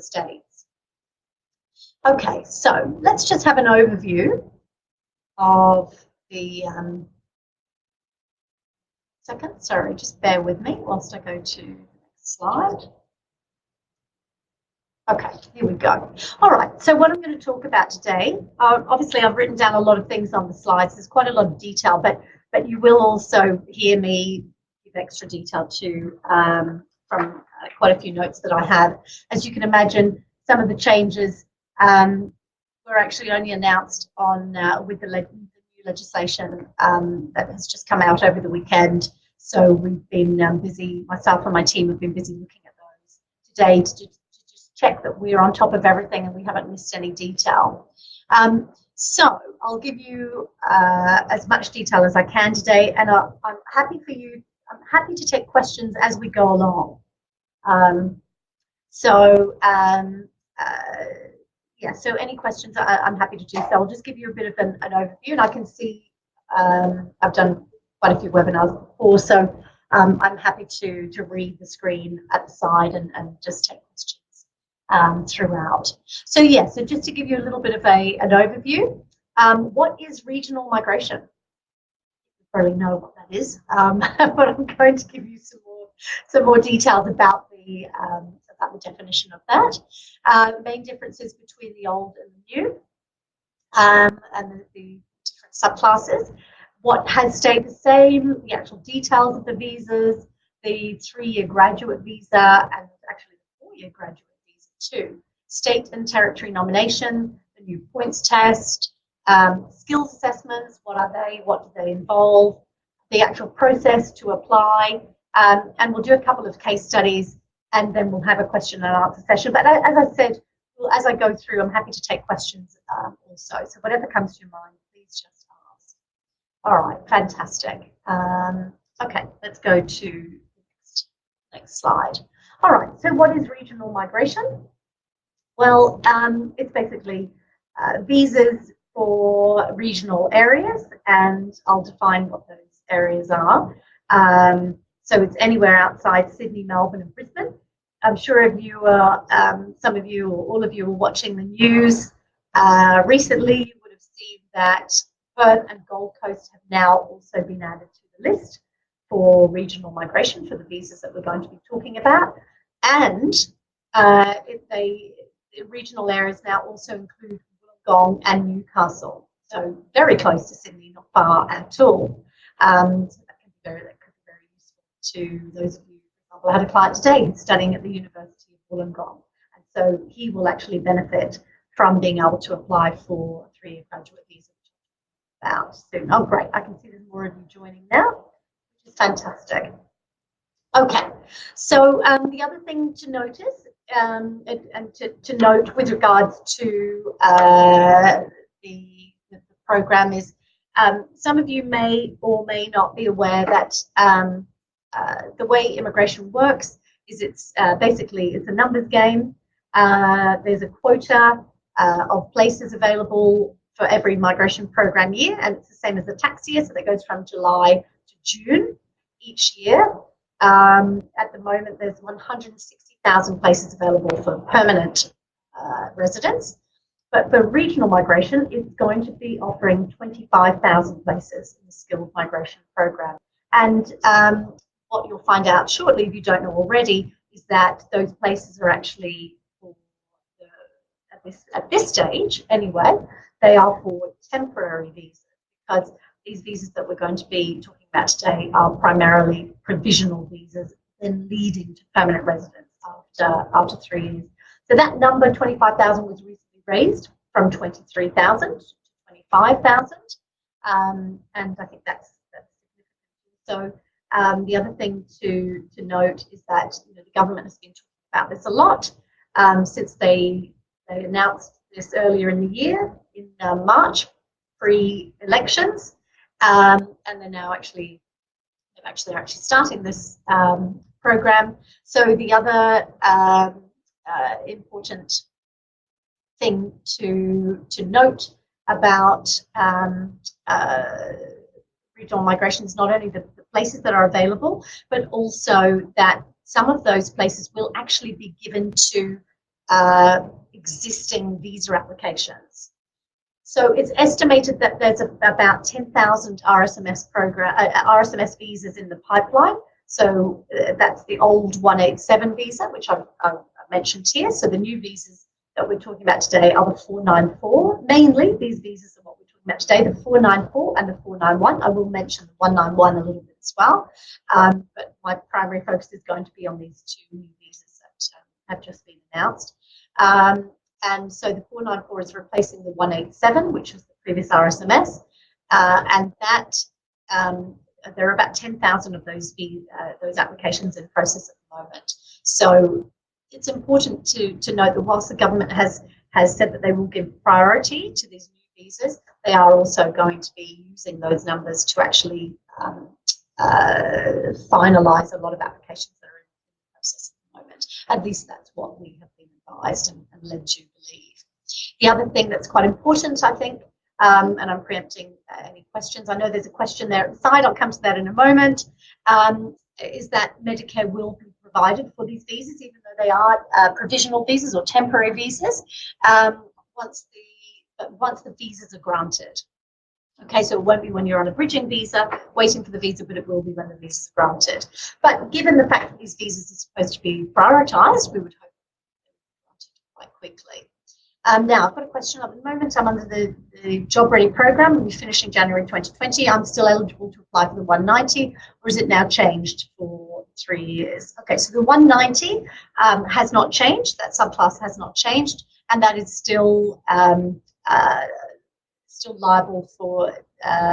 states. Okay, so let's just have an overview of the second. Sorry, just bear with me whilst I go to the next slide. Okay, here we go. All right, so what I'm going to talk about today, obviously I've written down a lot of things on the slides. There's quite a lot of detail, but you will also hear me give extra detail too from quite a few notes that I have. As you can imagine, some of the changes were actually only announced on with the new legislation that has just come out over the weekend. So we've been busy, myself and my team have been busy looking at those today to just check that we're on top of everything and we haven't missed any detail. So I'll give you as much detail as I can today, and I'm happy to take questions as we go along. Yeah, so any questions I'm happy to do so. I'll just give you a bit of an overview, and I can see I've done quite a few webinars before, so I'm happy to read the screen at the side and just take questions throughout. So yeah, so just to give you a little bit of an overview, what is regional migration? You probably know what that is, but I'm going to give you some more details about the definition of that. Main differences between the old and the new, and the different subclasses. What has stayed the same, the actual details of the visas, the 3-year graduate visa, and actually the 4-year graduate visa too. State and territory nomination, the new points test, skills assessments, what are they, what do they involve, the actual process to apply, and we'll do a couple of case studies, and then we'll have a question and answer session. But as I said, as I go through, I'm happy to take questions also. So whatever comes to your mind, please just ask. All right, fantastic. Okay, let's go to the next slide. All right, so what is regional migration? Well, it's basically visas for regional areas, and I'll define what those areas are. So it's anywhere outside Sydney, Melbourne, and Brisbane. I'm sure some of you or all of you were watching the news recently. You would have seen that Perth and Gold Coast have now also been added to the list for regional migration for the visas that we're going to be talking about. And regional areas now also include Wollongong and Newcastle. So very close to Sydney, not far at all. So that could be very useful to those of you. For example, I had a client today who's studying at the University of Wollongong, and so he will actually benefit from being able to apply for a 3-year graduate visa about soon. Oh, great! I can see there's more of you joining now, which is fantastic. Okay, so the other thing to notice and to note with regards to the program is some of you may or may not be aware that the way immigration works is it's basically it's a numbers game. There's a quota of places available for every migration program year, and it's the same as the tax year, so that goes from July to June each year. At the moment, there's 160,000 places available for permanent residents, but for regional migration, it's going to be offering 25,000 places in the skilled migration program. And what you'll find out shortly, if you don't know already, is that those places are actually for at this stage anyway, they are for temporary visas, because these visas that we're going to be talking about today are primarily provisional visas, then leading to permanent residence after 3 years. So that number, 25,000, was recently raised from 23,000 to 25,000, and I think that's significant. So the other thing to note is that the government has been talking about this a lot since they announced this earlier in the year in March, pre-elections, and they're now actually starting this program. So the other important thing to note about regional migration is not only the places that are available, but also that some of those places will actually be given to existing visa applications. So it's estimated that there's about 10,000 RSMS visas in the pipeline. So that's the old 187 visa, which I've mentioned here. So the new visas that we're talking about today are the 494. Mainly, these visas are what we're talking about today, the 494 and the 491. I will mention the 191 a little bit as well. But my primary focus is going to be on these two new visas that have just been announced. And so the 494 is replacing the 187, which was the previous RSMS, and that there are about 10,000 of those applications in process at the moment. So it's important to note that whilst the government has said that they will give priority to these new visas, they are also going to be using those numbers to actually finalise a lot of applications that are in the process at the moment. At least that's what we have been advised and led to believe. The other thing that's quite important, I think, and I'm preempting any questions. I know there's a question there at the side. I'll come to that in a moment. Is that Medicare will be provided for these visas, even though they are provisional visas or temporary visas, once the visas are granted. Okay, so it won't be when you're on a bridging visa, waiting for the visa, but it will be when the visa is granted. But given the fact that these visas are supposed to be prioritised, we would hope they will be granted quite quickly. Now, I've got a question at the moment. I'm under the Job Ready program. We'll be finishing January 2020. I'm still eligible to apply for the 190, or is it now changed for 3 years? Okay, so the 190 has not changed. That subclass has not changed, and that is still liable for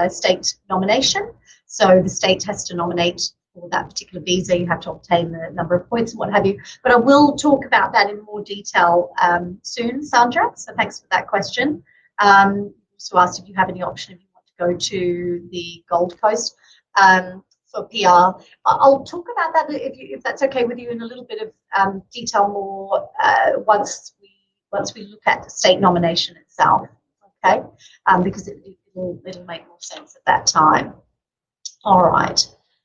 state nomination. So the state has to nominate for that particular visa. You have to obtain the number of points and what have you. But I will talk about that in more detail soon, Sandra. So thanks for that question. Also asked if you have any option if you want to go to the Gold Coast for PR. I'll talk about that if that's okay with you in a little bit of detail more once we look at the state nomination itself. Okay, because it'll make more sense at that time. All right,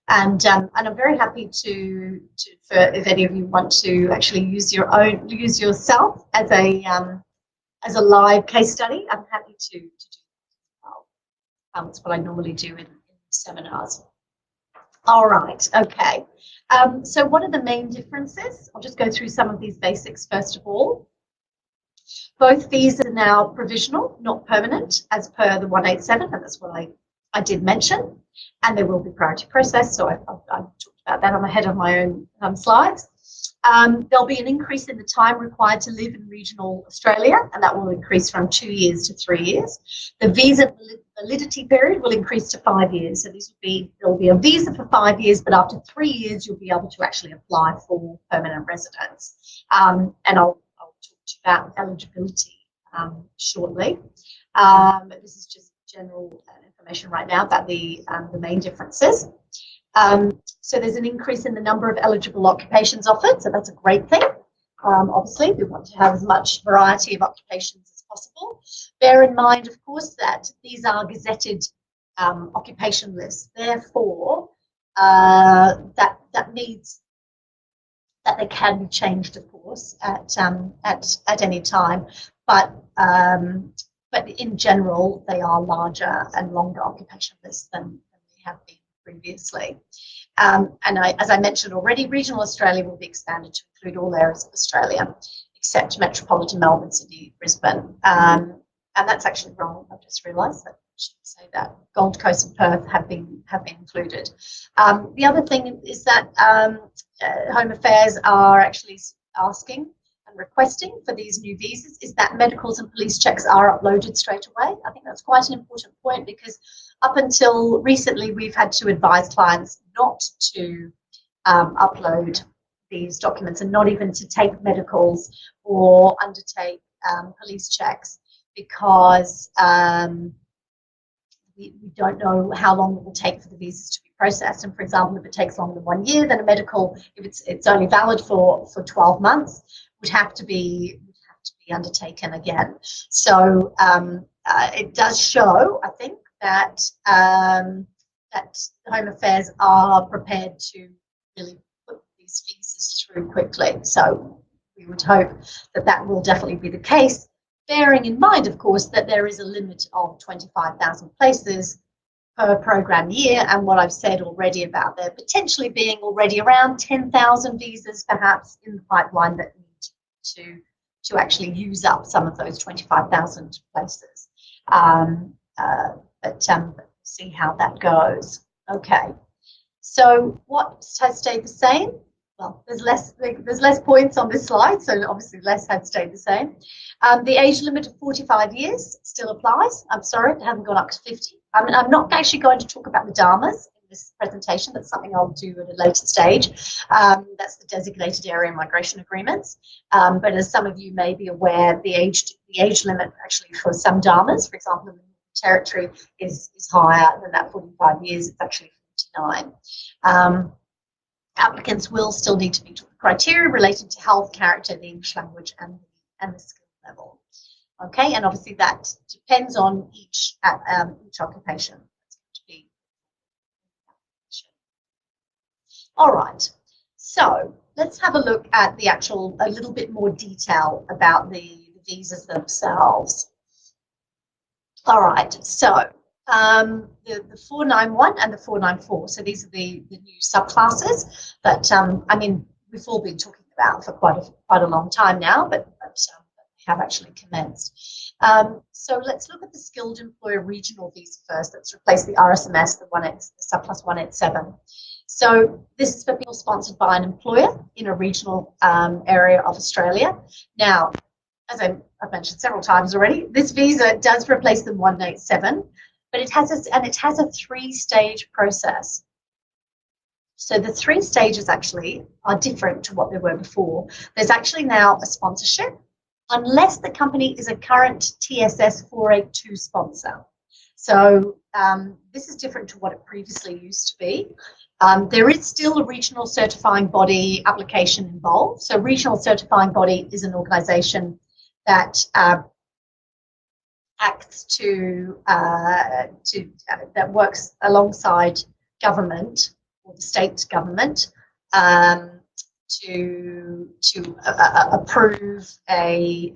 and I'm very happy to for if any of you want to actually use yourself as a live case study, I'm happy to do that as well. That's what I normally do in seminars. All right, okay. So what are the main differences? I'll just go through some of these basics first of all. Both visas are now provisional, not permanent, as per the 187, and that's what I did mention. And there will be priority process, so I've talked about that. I'm ahead of my own slides. There'll be an increase in the time required to live in regional Australia, and that will increase from 2 years to 3 years. The visa validity period will increase to 5 years. So there'll be a visa for 5 years, but after 3 years, you'll be able to actually apply for permanent residence. And I'll talk to you about eligibility shortly. This is just general information right now about the main differences. So there's an increase in the number of eligible occupations offered, so that's a great thing. Obviously, we want to have as much variety of occupations as possible. Bear in mind, of course, that these are gazetted occupation lists. Therefore, that means that they can be changed, of course, at any time. But in general, they are larger and longer occupation lists than they have been previously. And as I mentioned already, regional Australia will be expanded to include all areas of Australia, except metropolitan Melbourne, Sydney, Brisbane. And that's actually wrong. I've just realised that I should say that Gold Coast and Perth have been included. The other thing is that Home Affairs are actually asking and requesting for these new visas is that medicals and police checks are uploaded straight away. I think that's quite an important point because up until recently, we've had to advise clients not to upload these documents and not even to take medicals or undertake police checks because we don't know how long it will take for the visas to be processed. And for example, if it takes longer than 1 year, then a medical, if it's only valid for 12 months, would have to be undertaken again. So it does show, I think, that that Home Affairs are prepared to really put these visas through quickly. So we would hope that that will definitely be the case, bearing in mind, of course, that there is a limit of 25,000 places per program year, and what I've said already about there potentially being already around 10,000 visas perhaps in the pipeline that need to actually use up some of those 25,000 places. But see how that goes. Okay, so what has stayed the same? Well, there's less points on this slide, so obviously less had stayed the same. The age limit of 45 years still applies. I'm sorry, it hasn't gone up to 50. I mean, I'm not actually going to talk about the Dharmas in this presentation. That's something I'll do at a later stage. That's the designated area migration agreements. But as some of you may be aware, the age limit actually for some Dharmas, for example, in the Territory, is higher than that 45 years. It's actually 49. Applicants will still need to meet criteria relating to health, character, the English language, and the skill level. Okay, and obviously that depends on each occupation. All right, so let's have a look at a little bit more detail about the visas themselves. All right, so the 491 and the 494. So these are the new subclasses that I mean we've all been talking about for quite a long time now, but have actually commenced. So let's look at the skilled employer regional visa first. Let's replace the RSMS, the subclass 187. So this is for people sponsored by an employer in a regional area of Australia. Now, as I've mentioned several times already, this visa does replace the 187. But it has a three-stage process. So the 3 stages actually are different to what they were before. There's actually now a sponsorship, unless the company is a current TSS 482 sponsor. So this is different to what it previously used to be. There is still a regional certifying body application involved. So regional certifying body is an organisation that acts that works alongside government or the state government to approve a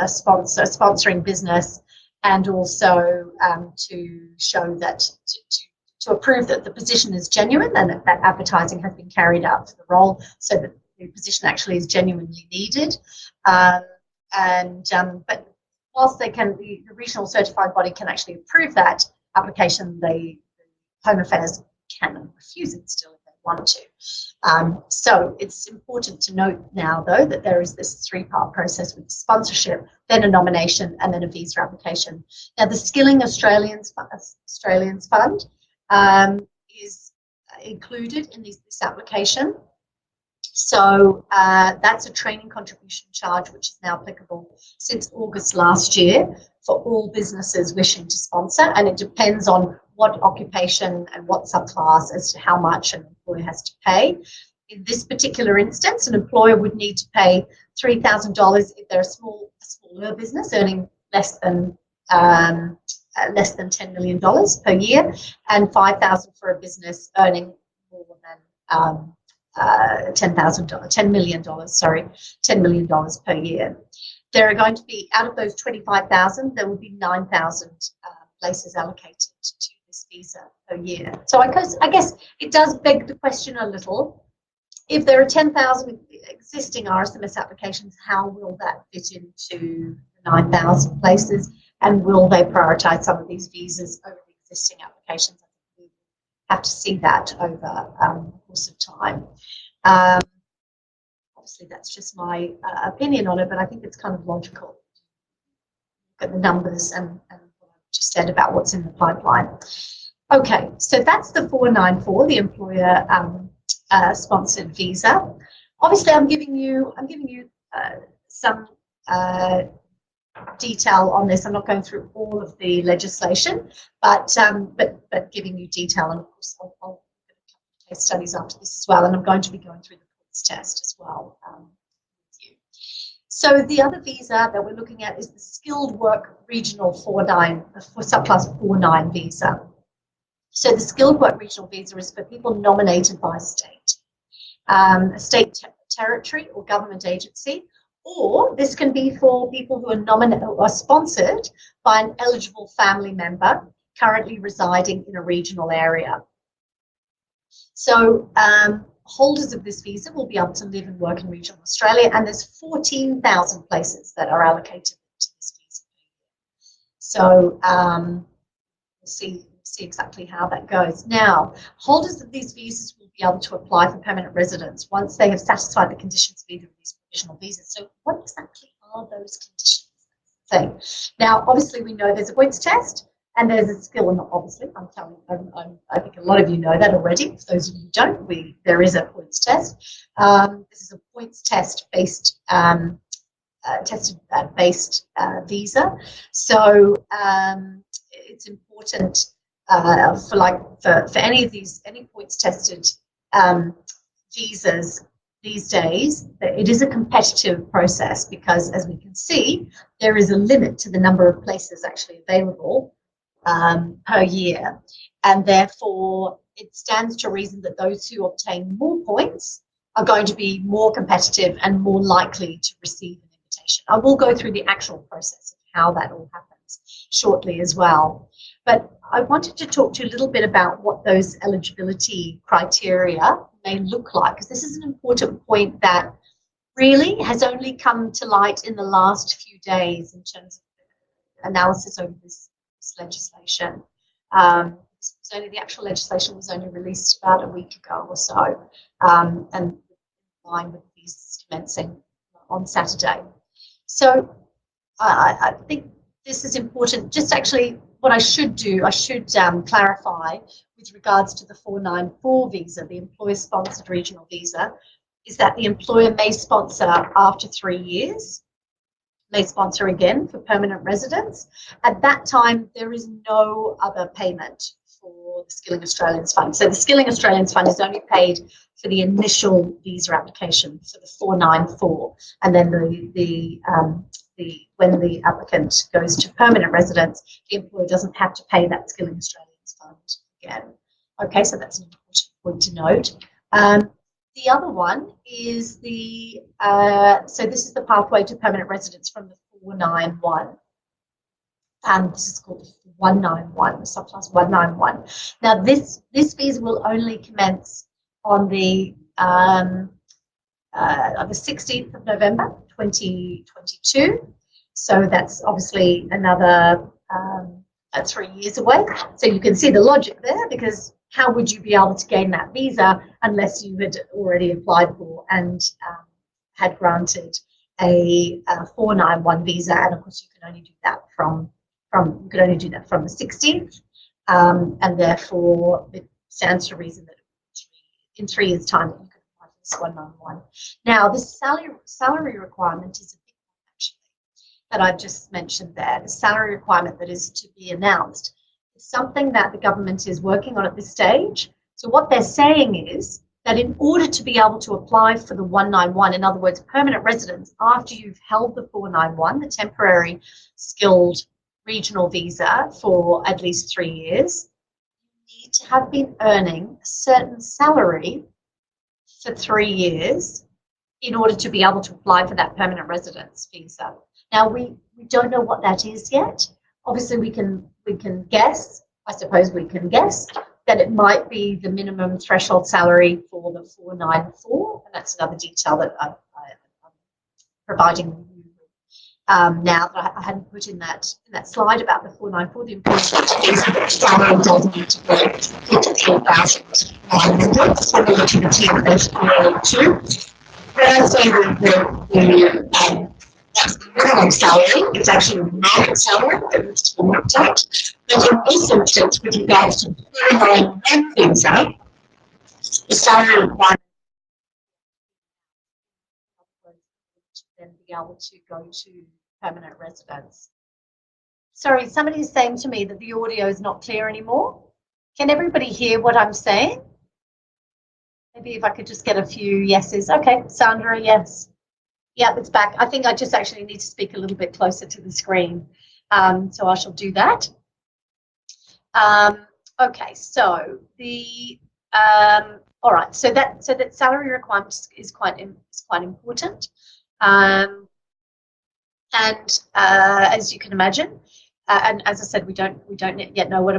sponsoring business, and also to show that to approve that the position is genuine and that advertising has been carried out for the role, so that the position actually is genuinely needed. But whilst the regional certified body can actually approve that application, the Home Affairs can refuse it still if they want to. So it's important to note now, though, that there is this 3-part process with sponsorship, then a nomination, and then a visa application. Now, the Skilling Australians Fund is included in this application. So that's a training contribution charge, which is now applicable since August last year for all businesses wishing to sponsor, and it depends on what occupation and what subclass as to how much an employer has to pay. In this particular instance, an employer would need to pay $3,000 if they're a smaller business earning less than $10 million per year, and $5,000 for a business earning more than $10 million per year. There are going to be, out of those 25,000, there will be 9,000 places allocated to this visa per year. So I guess it does beg the question a little. If there are 10,000 existing RSMS applications, how will that fit into 9,000 places, and will they prioritise some of these visas over the existing applications? I think we have to see that over the course of time. Obviously, that's just my opinion on it, but I think it's kind of logical. Look at the numbers and what I've just said about what's in the pipeline. Okay, so that's the 494, the employer sponsored visa. Obviously, I'm giving you some detail on this. I'm not going through all of the legislation, but giving you detail, and of course I'll case studies after this as well, and I'm going to be going through the POTS test as well with you. So the other visa that we're looking at is the Skilled Work Regional 49 for subclass 49 visa. So the Skilled Work Regional visa is for people nominated by a state territory or government agency, or this can be for people who are nominated or sponsored by an eligible family member currently residing in a regional area. So holders of this visa will be able to live and work in regional Australia, and there's 14,000 places that are allocated to this visa. So we'll see exactly how that goes. Now, holders of these visas will be able to apply for permanent residence once they have satisfied the conditions of either of these provisional visas. So what exactly are those conditions? Now, obviously, we know there's a points test and there's a skill, and obviously, I think a lot of you know that already. For those of you who don't, there is a points test. This is a points test based visa. So it's important for any points tested visas these days, it is a competitive process because, as we can see, there is a limit to the number of places actually available per year, and therefore it stands to reason that those who obtain more points are going to be more competitive and more likely to receive an invitation. I will go through the actual process of how that all happens shortly as well. But I wanted to talk to you a little bit about what those eligibility criteria may look like, because this is an important point that really has only come to light in the last few days in terms of analysis over this legislation. The actual legislation was only released about a week ago or so, and in line with these commencing on Saturday. So I think this is important. Just actually, what I should do, I should clarify with regards to the 494 visa, the employer-sponsored regional visa, is that the employer may sponsor after 3 years, may sponsor again for permanent residence. At that time, there is no other payment for the Skilling Australians Fund. So the Skilling Australians Fund is only paid for the initial visa application, for the 494, and then when the applicant goes to permanent residence, the employer doesn't have to pay that Skilling Australians Fund again. Okay, so that's an important point to note. The other one is so this is the pathway to permanent residence from the 491. And this is called 191, the subclass 191. Now, this visa will only commence on the 16th of November 2022. So that's obviously another 3 years away. So you can see the logic there, because how would you be able to gain that visa unless you had already applied for and had granted a 491 visa? And of course, you can only do that from the 16th, and therefore it stands to reason that in 3 years' time you can apply for this 191. Now, the salary requirement is a big one actually that I've just mentioned there. The salary requirement that is to be announced is something that the government is working on at this stage. So what they're saying is that in order to be able to apply for the 191, in other words, permanent residence, after you've held the 491, the temporary skilled regional visa, for at least 3 years, you need to have been earning a certain salary for 3 years in order to be able to apply for that permanent residence visa. Now, we don't know what that is yet. Obviously, we can guess, I suppose we can guess, that it might be the minimum threshold salary for the 494, and that's another detail that I'm providing you now that I hadn't put in that slide about the 494. The important salary does need to be 54,900, similar to the TFS 402. When I say that's the minimum salary, it's actually the market salary that needs to be looked at. But in this instance, with regards to the 491 visa, the salary requirement to then be able to go to permanent residence. Sorry, somebody's saying to me that the audio is not clear anymore. Can everybody hear what I'm saying? Maybe if I could just get a few yeses. Okay, Sandra, yes. Yeah, it's back. I think I just actually need to speak a little bit closer to the screen. So I shall do that. Okay, so the All right, so that salary requirement is quite important, and as you can imagine, and as I said, we don't yet know what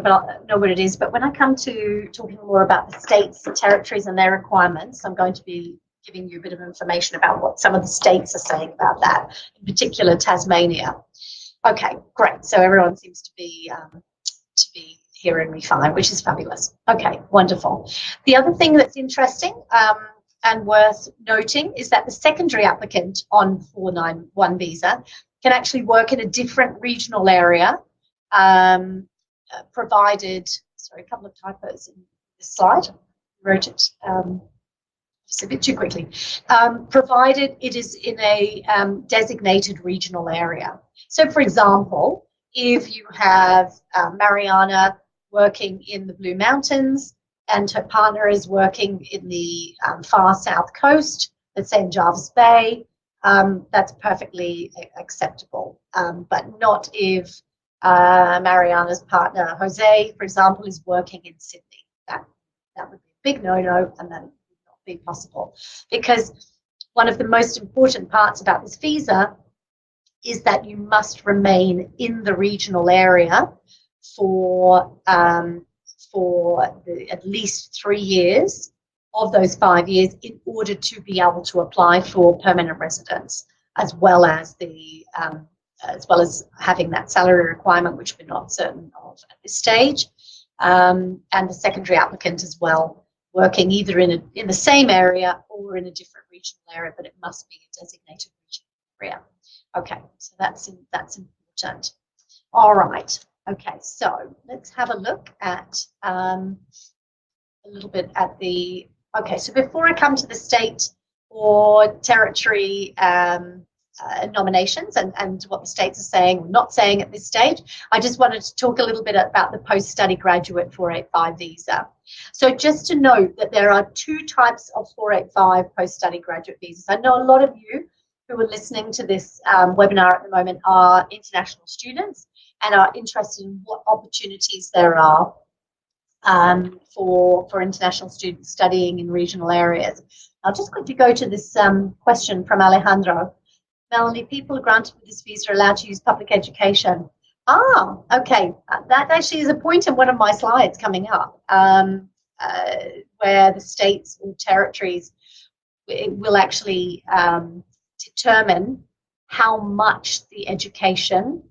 it is. But when I come to talking more about the states, the territories, and their requirements, I'm going to be giving you a bit of information about what some of the states are saying about that, in particular Tasmania. Okay, great. So everyone seems to be hearing me fine, which is fabulous. Okay, wonderful. The other thing that's interesting and worth noting is that the secondary applicant on 491 visa can actually work in a different regional area, provided, sorry, a couple of typos in this slide, wrote it just a bit too quickly, provided it is in a designated regional area. So, for example, if you have Mariana working in the Blue Mountains and her partner is working in the far south coast, let's say in Jervis Bay, that's perfectly acceptable, but not if Mariana's partner, Jose, for example, is working in Sydney. That would be a big no-no, and that would not be possible, because one of the most important parts about this visa is that you must remain in the regional area for at least 3 years of those 5 years in order to be able to apply for permanent residence, as well as having that salary requirement, which we're not certain of at this stage, and the secondary applicant as well, working either in the same area or in a different regional area, but it must be a designated regional area. Okay, so that's important. All right. Okay, so let's have a look at a little bit at the. Okay, so before I come to the state or territory nominations and what the states are saying or not saying at this stage, I just wanted to talk a little bit about the post-study graduate 485 visa. So just to note that there are 2 types of 485 post-study graduate visas. I know a lot of you who are listening to this webinar at the moment are international students and are interested in what opportunities there are for international students studying in regional areas. I'll just quickly go to this question from Alejandro. Melanie, people granted with this visa are allowed to use public education. Okay. That actually is a point in one of my slides coming up, where the states or territories will actually determine how much the education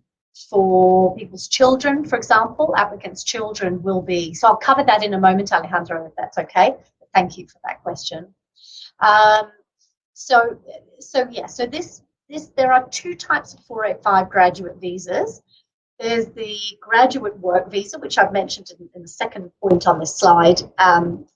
for people's children, for example, applicants' children will be. So I'll cover that in a moment, Alejandro, if that's okay. Thank you for that question. So there are 2 types of 485 graduate visas. There's the graduate work visa, which I've mentioned in the second point on this slide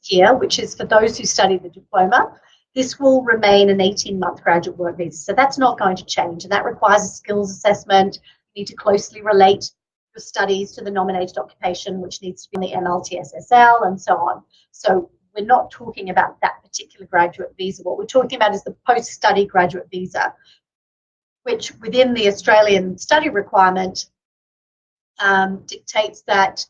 here, which is for those who study the diploma. This will remain an 18-month graduate work visa. So that's not going to change, and that requires a skills assessment. You need to closely relate your studies to the nominated occupation, which needs to be in the MLTSSL and so on. So we're not talking about that particular graduate visa. What we're talking about is the post-study graduate visa, which within the Australian study requirement dictates that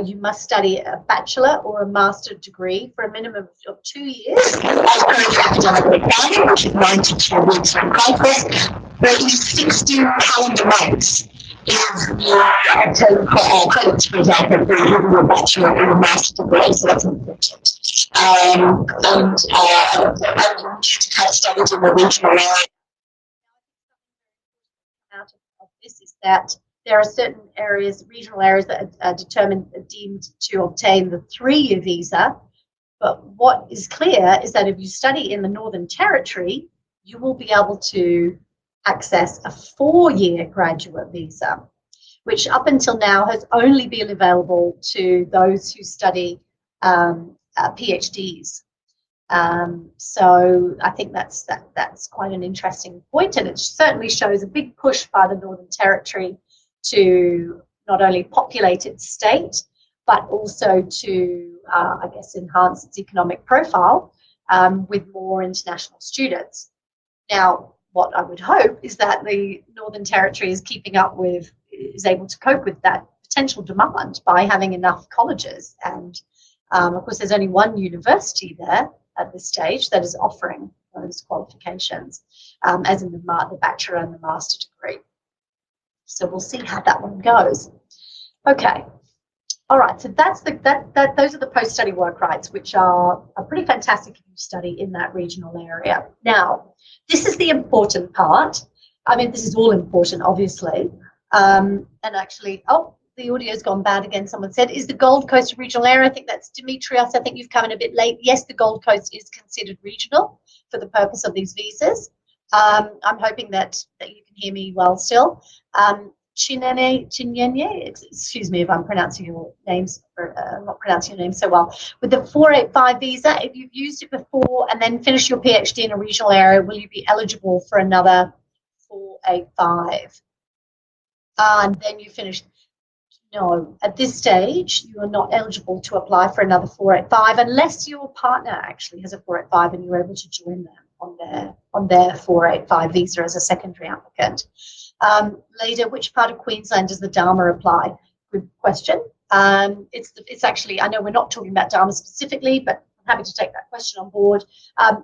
you must study a bachelor or a master's degree for a minimum of 2 years, as per the academic requirement, which is 92 weeks on campus, for at least 16 calendar months if you obtain credits, for example, for your bachelor or your master's degree, so that's important. And you need to have studied in the regional area. Out of this is that there are certain areas, regional areas, that are deemed to obtain the 3-year visa. But what is clear is that if you study in the Northern Territory, you will be able to access a 4-year graduate visa, which up until now has only been available to those who study PhDs. So I think that's quite an interesting point, and it certainly shows a big push by the Northern Territory to not only populate its state, but also to, I guess, enhance its economic profile with more international students. Now, what I would hope is that the Northern Territory is able to cope with that potential demand by having enough colleges and Of course, there's only one university there at this stage that is offering those qualifications, as in the bachelor and the master degree. So we'll see how that one goes. Okay. All right, so those are the post-study work rights, which are pretty fantastic if you study in that regional area. Now, this is the important part. I mean, this is all important, obviously. And actually, oh, the audio's gone bad again. Someone said, is the Gold Coast a regional area? I think that's Demetrios. I think you've come in a bit late. Yes, the Gold Coast is considered regional for the purpose of these visas. I'm hoping that you can hear me well still. Chinenye, excuse me if I'm pronouncing your names, not pronouncing your name so well. With the 485 visa, if you've used it before and then finished your PhD in a regional area, will you be eligible for another 485? And then you finish. No, at this stage, you are not eligible to apply for another 485 unless your partner actually has a 485 and you're able to join them on their 485 visa as a secondary applicant. Later, which part of Queensland does the Dharma apply? Good question. It's actually, I know we're not talking about Dharma specifically, but I'm happy to take that question on board.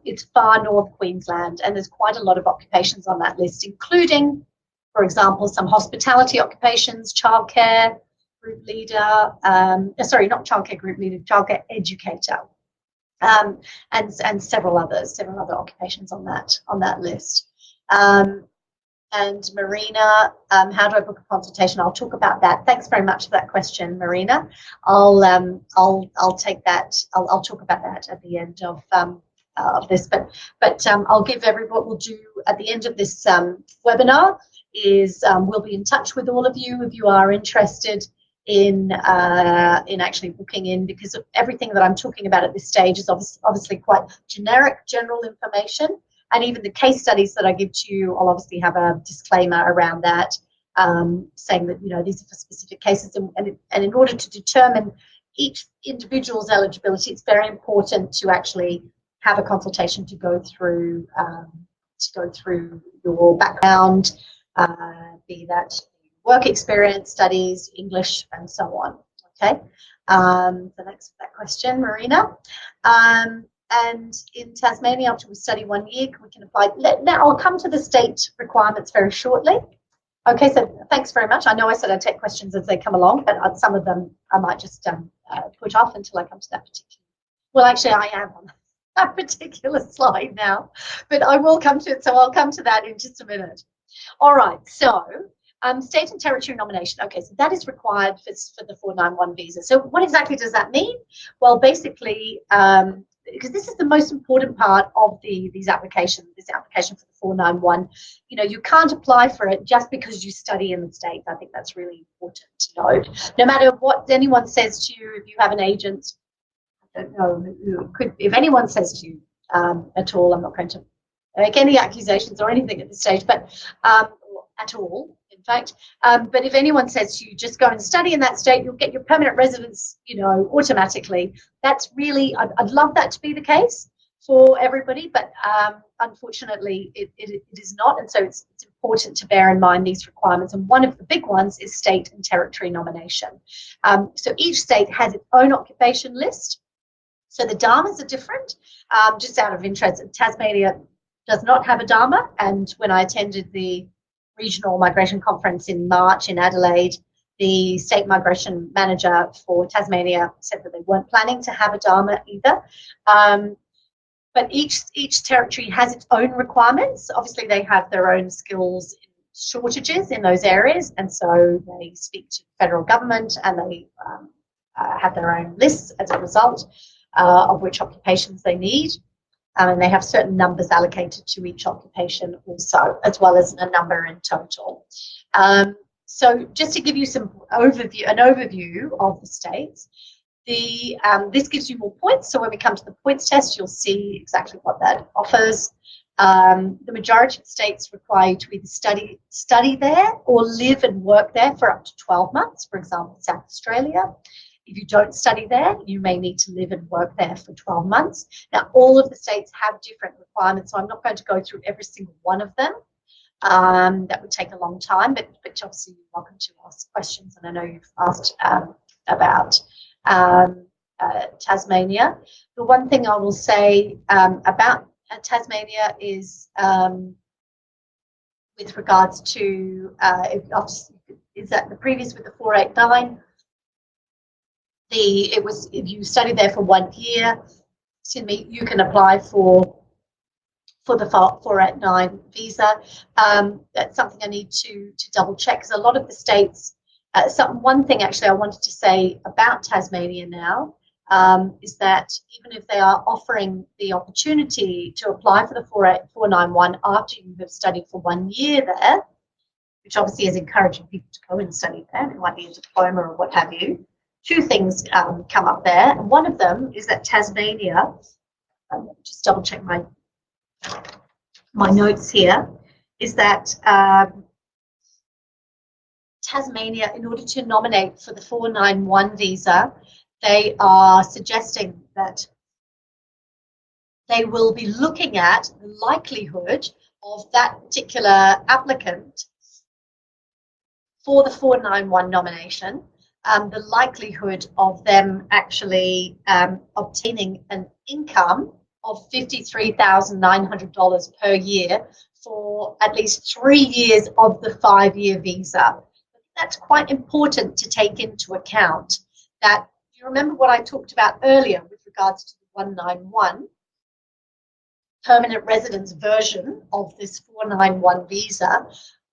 It's far north Queensland, and there's quite a lot of occupations on that list, including, for example, some hospitality occupations, childcare group leader, sorry, not childcare group leader, childcare educator, and several other occupations on that list. And Marina, how do I book a consultation? I'll talk about that. Thanks very much for that question, Marina. I'll take that. I'll talk about that at the end of this. But I'll give what we'll do at the end of this webinar is we'll be in touch with all of you if you are interested in actually booking in, because everything that I'm talking about at this stage is obviously quite generic, general information. And even the case studies that I give to you, I'll obviously have a disclaimer around that, saying that, these are for specific cases. And in order to determine each individual's eligibility, it's very important to actually have a consultation to go through your background, be that work experience, studies, English, and so on. Okay. So thanks for that question, Marina. And in Tasmania, after we study 1 year, we can apply. Now, I'll come to the state requirements very shortly. Okay, so thanks very much. I know I said I'd take questions as they come along, but some of them I might just put off until I come to that particular. Well, actually, I am on that particular slide now, but I will come to it. So I'll come to that in just a minute. All right, so state and territory nomination. Okay, so that is required for the 491 visa. So what exactly does that mean? Well, basically, because this is the most important part of this application for the 491. You can't apply for it just because you study in the States. I think that's really important to note. No matter what anyone says to you, if you have an agent, I don't know, if anyone says to you at all, I'm not going to make any accusations or anything at this stage, but at all, in fact. But if anyone says to you, just go and study in that state, you'll get your permanent residence, automatically. That's really, I'd love that to be the case for everybody, but unfortunately, it is not. And so it's important to bear in mind these requirements. And one of the big ones is state and territory nomination. So each state has its own occupation list. So the Dharmas are different. Just out of interest, Tasmania does not have a Dharma. And when I attended the regional migration conference in March in Adelaide, the state migration manager for Tasmania said that they weren't planning to have a Dharma either. But each territory has its own requirements. Obviously, they have their own skills shortages in those areas, and so they speak to the federal government, and they have their own lists as a result of which occupations they need. And they have certain numbers allocated to each occupation also, as well as a number in total. So just to give you an overview of the states, this gives you more points. So when we come to the points test, you'll see exactly what that offers. The majority of states require you to either study there or live and work there for up to 12 months. For example, South Australia. If you don't study there, you may need to live and work there for 12 months. Now, all of the states have different requirements, so I'm not going to go through every single one of them. That would take a long time, but obviously you're welcome to ask questions, and I know you've asked about Tasmania. The one thing I will say about Tasmania is with regards to is that the previous with the 489, it was if you study there for 1 year, excuse me, you can apply for the 489 visa. That's something I need to double check, because a lot of the states, one thing actually I wanted to say about Tasmania now is that even if they are offering the opportunity to apply for the 491 after you have studied for 1 year there, which obviously is encouraging people to go and study there, it might be a diploma or what have you, two things come up there. And one of them is that Tasmania, just double check my notes here, is that Tasmania, in order to nominate for the 491 visa, they are suggesting that they will be looking at the likelihood of that particular applicant for the 491 nomination, the likelihood of them actually obtaining an income of $53,900 per year for at least 3 years of the 5-year visa. That's quite important to take into account. That you remember what I talked about earlier with regards to the 191 permanent residence version of this 491 visa.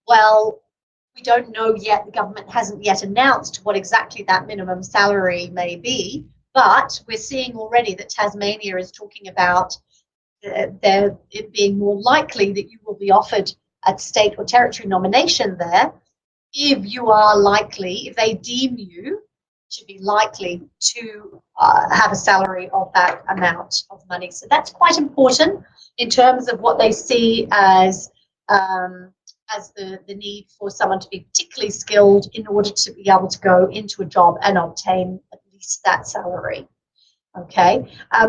Well, we don't know yet. The government hasn't yet announced what exactly that minimum salary may be, but we're seeing already that Tasmania is talking about it being more likely that you will be offered a state or territory nomination there if you are likely, if they deem you to be likely to have a salary of that amount of money. So that's quite important in terms of what they see as the need for someone to be particularly skilled in order to be able to go into a job and obtain at least that salary. Okay.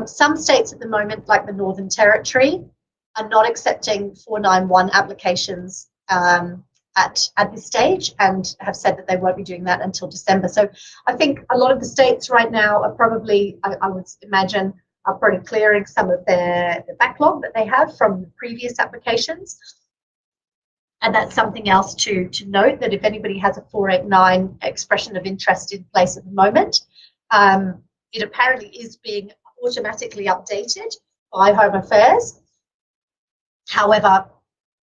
Some states at the moment, like the Northern Territory, are not accepting 491 applications at this stage, and have said that they won't be doing that until December. So I think a lot of the states right now are probably, I would imagine, are probably clearing some of the backlog that they have from the previous applications. And that's something else to note, that if anybody has a 489 expression of interest in place at the moment, it apparently is being automatically updated by Home Affairs. However,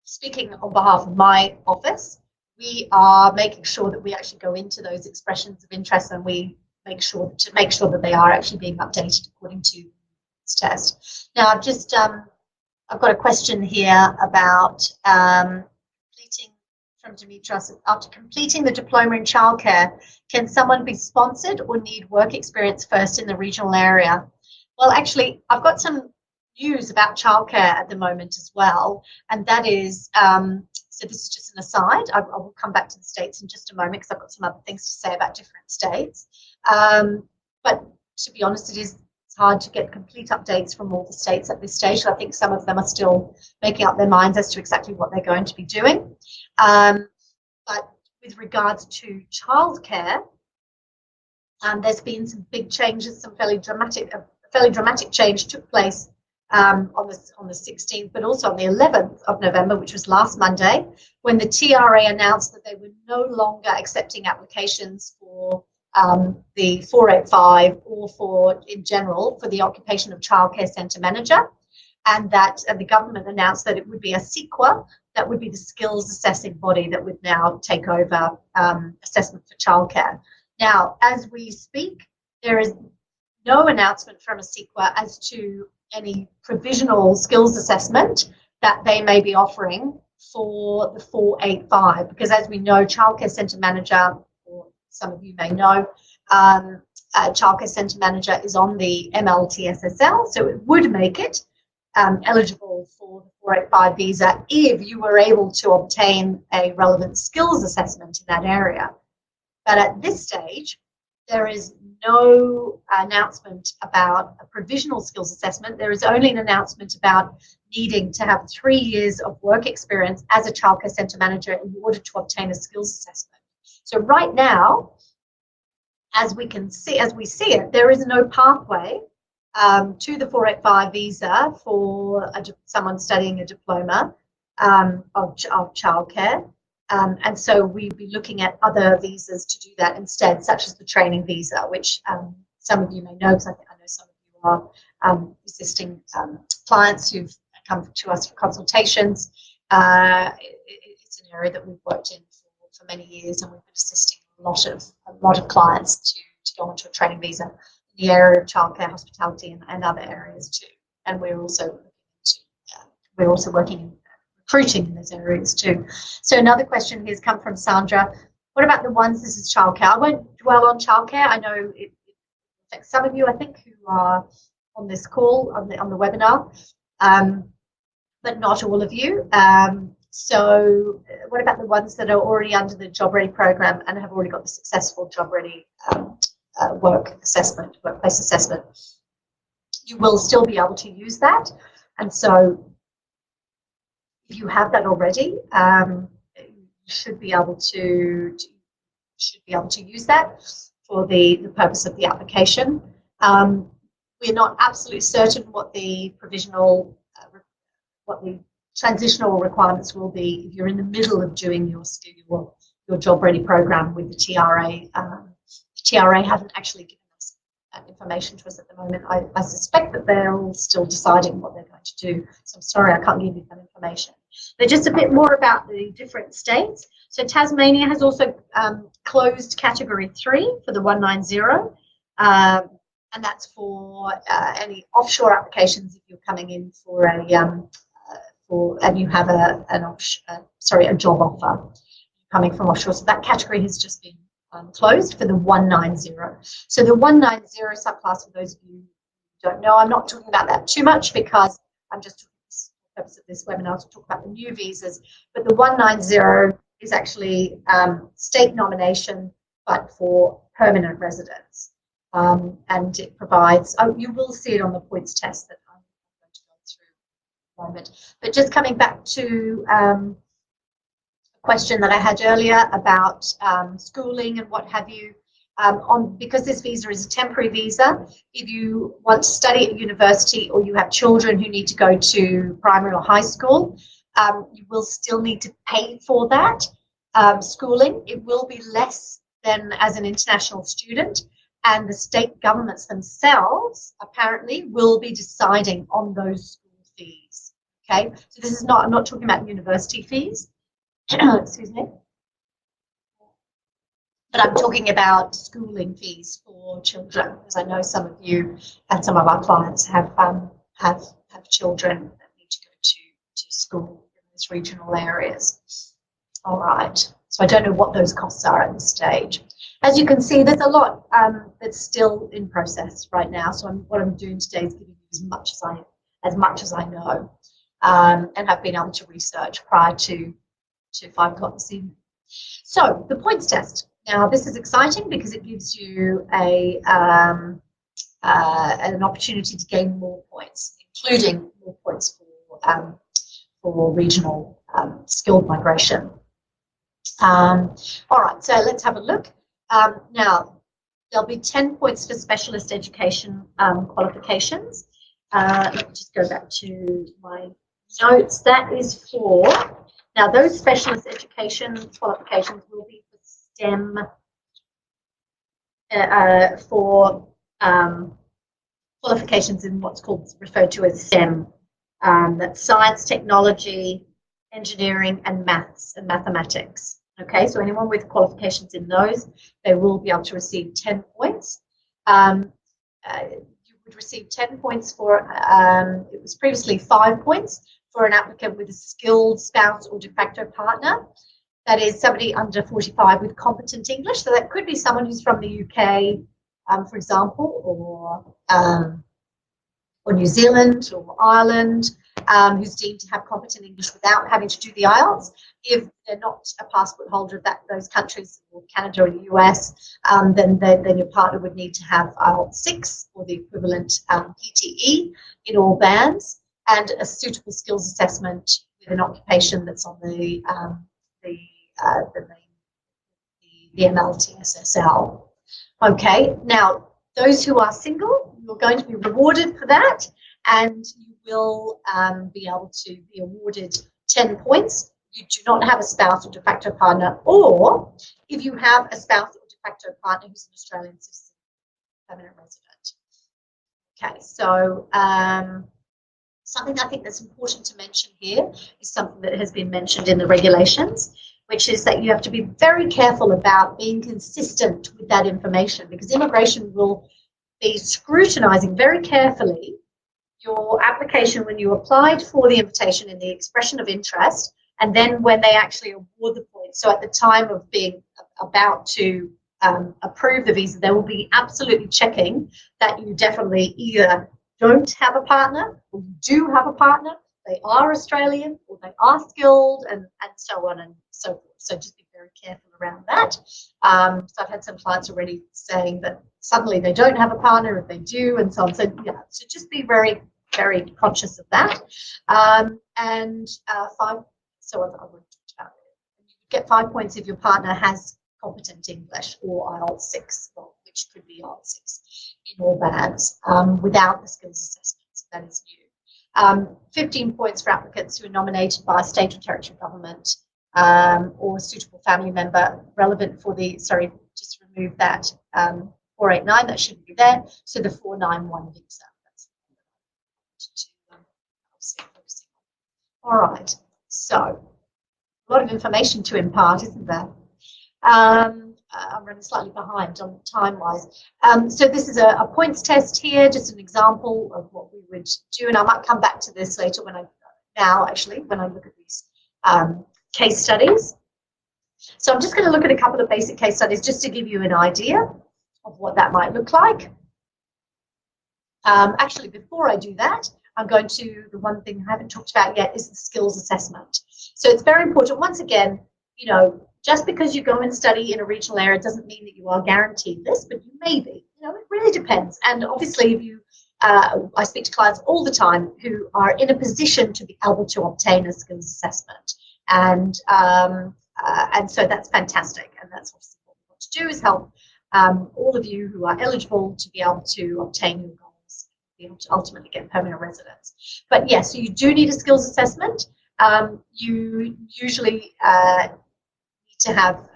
speaking on behalf of my office, we are making sure that we actually go into those expressions of interest, and we make sure that they are actually being updated according to this test. Now, I've just I've got a question here about completing, from Demetras, after completing the diploma in childcare, can someone be sponsored or need work experience first in the regional area? Well, actually, I've got some news about childcare at the moment as well, and that is, so this is just an aside. I will come back to the States in just a moment, because I've got some other things to say about different states. But to be honest, it's hard to get complete updates from all the states at this stage. So I think some of them are still making up their minds as to exactly what they're going to be doing. But with regards to childcare, there's been some big changes, some fairly dramatic change took place on the 16th, but also on the 11th of November, which was last Monday, when the TRA announced that they were no longer accepting applications for the 485 or for, in general, for the occupation of childcare centre manager, and that the government announced that it would be a SEQA, that would be the skills assessing body that would now take over assessment for childcare. Now, as we speak, there is no announcement from a SEQA as to any provisional skills assessment that they may be offering for the 485, because as we know, childcare centre manager, or some of you may know, childcare centre manager is on the MLTSSL, so it would make it eligible for the 485 visa if you were able to obtain a relevant skills assessment in that area. But at this stage, there is no announcement about a provisional skills assessment. There is only an announcement about needing to have 3 years of work experience as a childcare centre manager in order to obtain a skills assessment. So right now, as we see it, there is no pathway to the 485 visa for someone studying a diploma of childcare. And so we'd be looking at other visas to do that instead, such as the training visa, which some of you may know, because I know some of you are existing clients who've come to us for consultations. It's an area that we've worked in for many years, and we've been assisting a lot of clients to go onto a training visa in the area of childcare, hospitality, and other areas too. And we're also working in recruiting in those areas too. So another question has come from Sandra. What about the ones, this is childcare. I won't dwell on childcare. I know it affects some of you, I think, who are on this call, on the webinar, but not all of you. So what about the ones that are already under the Job Ready program and have already got the successful Job Ready workplace assessment? You will still be able to use that. And so if you have that already, you should be able to use that for the purpose of the application. We're not absolutely certain what the transitional requirements will be if you're in the middle of doing your Job Ready program with the TRA. The TRA haven't actually given us that information to us at the moment. I suspect that they're all still deciding what they're going to do. So I'm sorry, I can't give you that information. But just a bit more about the different states. So Tasmania has also closed Category 3 for the 190. And that's for any offshore applications if you're coming in for and you have a job offer coming from offshore. So that category has just been closed for the 190. So the 190 subclass, for those of you who don't know, I'm not talking about that too much because I'm just talking for the purpose of this webinar to talk about the new visas. But the 190 is actually state nomination, but for permanent residents. And it provides, you will see it on the points test that I'm going to go through in a moment. But just coming back to a question that I had earlier about schooling and what have you, because this visa is a temporary visa, if you want to study at university or you have children who need to go to primary or high school, you will still need to pay for that schooling. It will be less than as an international student. And the state governments themselves apparently will be deciding on those school fees. Okay, so this is not, I'm not talking about university fees, excuse me, but I'm talking about schooling fees for children, because I know some of you and some of our clients have children that need to go to school in those regional areas. All right, so I don't know what those costs are at this stage. As you can see, there's a lot that's still in process right now. So what I'm doing today is giving you as much as I know, and have been able to research prior to 5 o'clock this evening. So the points test. Now this is exciting because it gives you an opportunity to gain more points, including more points for regional skilled migration. All right, so let's have a look. Now, there'll be 10 points for specialist education qualifications. Let me just go back to my notes. That is for, now those specialist education qualifications will be for STEM, for qualifications in what's referred to as STEM. That's science, technology, engineering, and maths and mathematics. Okay, so anyone with qualifications in those, they will be able to receive 10 points. You would receive 10 points for, it was previously 5 points for an applicant with a skilled spouse or de facto partner. That is somebody under 45 with competent English. So that could be someone who's from the UK, for example, or New Zealand or Ireland, who's deemed to have competent English without having to do the IELTS. If they're not a passport holder of those countries, or Canada or the US, then your partner would need to have IELTS 6 or the equivalent PTE in all bands, and a suitable skills assessment with an occupation that's on the MLTSSL. Okay, now those who are single, you're going to be rewarded for that, and you will be able to be awarded 10 points. You do not have a spouse or de facto partner, or if you have a spouse or de facto partner who's an Australian citizen, permanent resident. Okay, so something I think that's important to mention here is something that has been mentioned in the regulations, which is that you have to be very careful about being consistent with that information, because immigration will be scrutinising very carefully your application when you applied for the invitation in the expression of interest, and then when they actually award the points. So at the time of being about to approve the visa, they will be absolutely checking that you definitely either don't have a partner or you do have a partner, they are Australian or they are skilled, and so on and so forth. So just be very careful around that. So I've had some clients already saying that suddenly they don't have a partner if they do, and so on. So yeah, so just be very, very conscious of that. So I've already talked about it. You get 5 points if your partner has competent English or IELTS 6, which could be IELTS 6 in all bands, without the skills assessment. So that is new. 15 points for applicants who are nominated by a state or territory government or a suitable family member relevant for the, sorry, just remove that 489, that shouldn't be there. So the 491 visa. That's all right. So a lot of information to impart, isn't there? I'm running slightly behind on time-wise. So this is a points test here, just an example of what we would do, and I might come back to this later when I look at these case studies. So I'm just going to look at a couple of basic case studies just to give you an idea of what that might look like. Actually, before I do that, I'm going to, the one thing I haven't talked about yet is the skills assessment. So it's very important. Once again, you know, just because you go and study in a regional area doesn't mean that you are guaranteed this, but you may be. You know, it really depends. And obviously, if you, I speak to clients all the time who are in a position to be able to obtain a skills assessment, and so that's fantastic. And that's obviously what we want to do, is help all of you who are eligible to be able to obtain your goals, be able to ultimately get permanent residence. But yes, so you do need a skills assessment. You usually need to have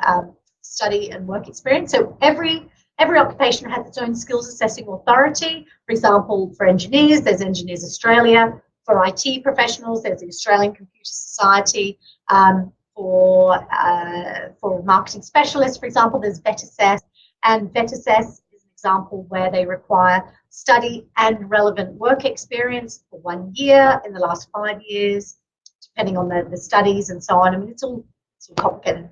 study and work experience. So every occupation has its own skills assessing authority. For example, for engineers, there's Engineers Australia. For IT professionals, there's the Australian Computer Society. For marketing specialists, for example, there's VetAssess. And VetAssess is an example where they require study and relevant work experience for 1 year in the last 5 years, depending on the studies and so on. I mean, it's all complicated,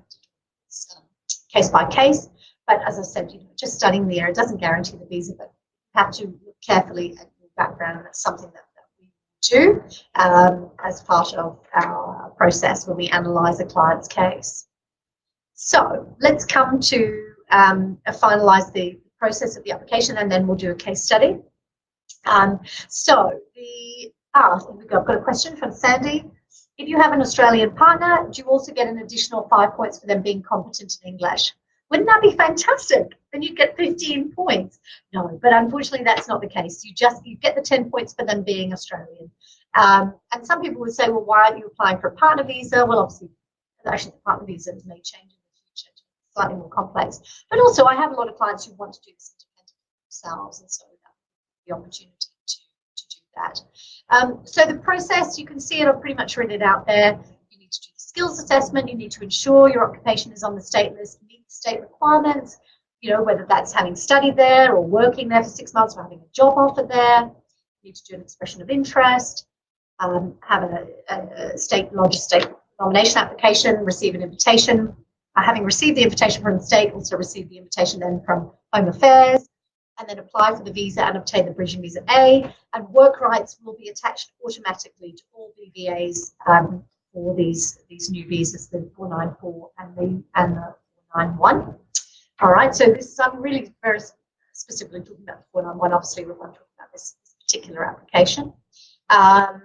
case by case. But as I said, you know, just studying the area doesn't guarantee the visa, but you have to look carefully at your background, and that's something that we do as part of our process when we analyse a client's case. So let's come to finalise the process of the application, and then we'll do a case study. I've got a question from Sandy. If you have an Australian partner, do you also get an additional 5 points for them being competent in English? Wouldn't that be fantastic? Then you'd get 15 points. No, but unfortunately that's not the case. You get the 10 points for them being Australian. And some people would say, well, why are you applying for a partner visa? Well, obviously, actually the partner visas may change in the future to be slightly more complex. But also I have a lot of clients who want to do this independently themselves, and so that's the opportunity to do that. So the process, you can see it, I've pretty much written it out there. You need to do the skills assessment. You need to ensure your occupation is on the state list, meet the state requirements, you know, whether that's having studied there or working there for 6 months or having a job offer there. You need to do an expression of interest, have a lodge a state nomination application, receive an invitation. Having received the invitation from the state, also receive the invitation then from Home Affairs, and then apply for the visa and obtain the Bridging Visa A. And work rights will be attached automatically to all BVAs for these new visas, the 494 and the 491. All right, so I'm really very specifically talking about the 491. Obviously, we want to talk about this particular application. So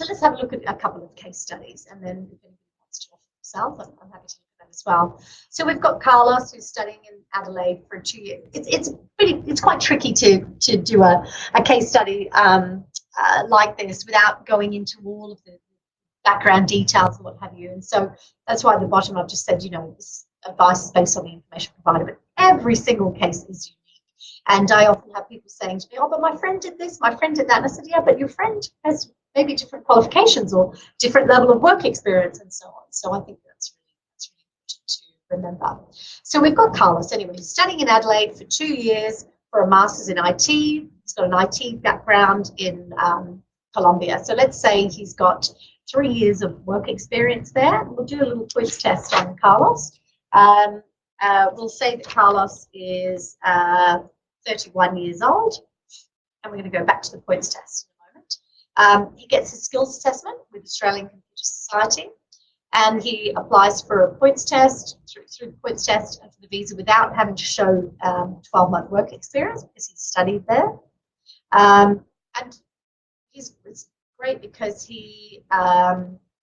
let's have a look at a couple of case studies, and then if anybody wants to offer themselves, I'm happy to look at that as well. So we've got Carlos, who's studying in Adelaide for 2 years. It's quite tricky to do a case study like this without going into all of the background details and what have you. And so that's why at the bottom I've just said, this advice is based on the information provided, but every single case is unique. And I often have people saying to me, oh, but my friend did this, my friend did that. And I said, yeah, but your friend has maybe different qualifications or different level of work experience and so on. So I think that's really important to remember. So we've got Carlos anyway. He's studying in Adelaide for 2 years for a master's in IT. He's got an IT background in Colombia. So let's say he's got 3 years of work experience there. We'll do a little quiz test on Carlos. We'll say that Carlos is 31 years old, and we're going to go back to the points test in a moment. He gets his skills assessment with Australian Computer Society, and he applies for a points test through the points test and for the visa without having to show 12-month work experience because he's studied there. And it's great because he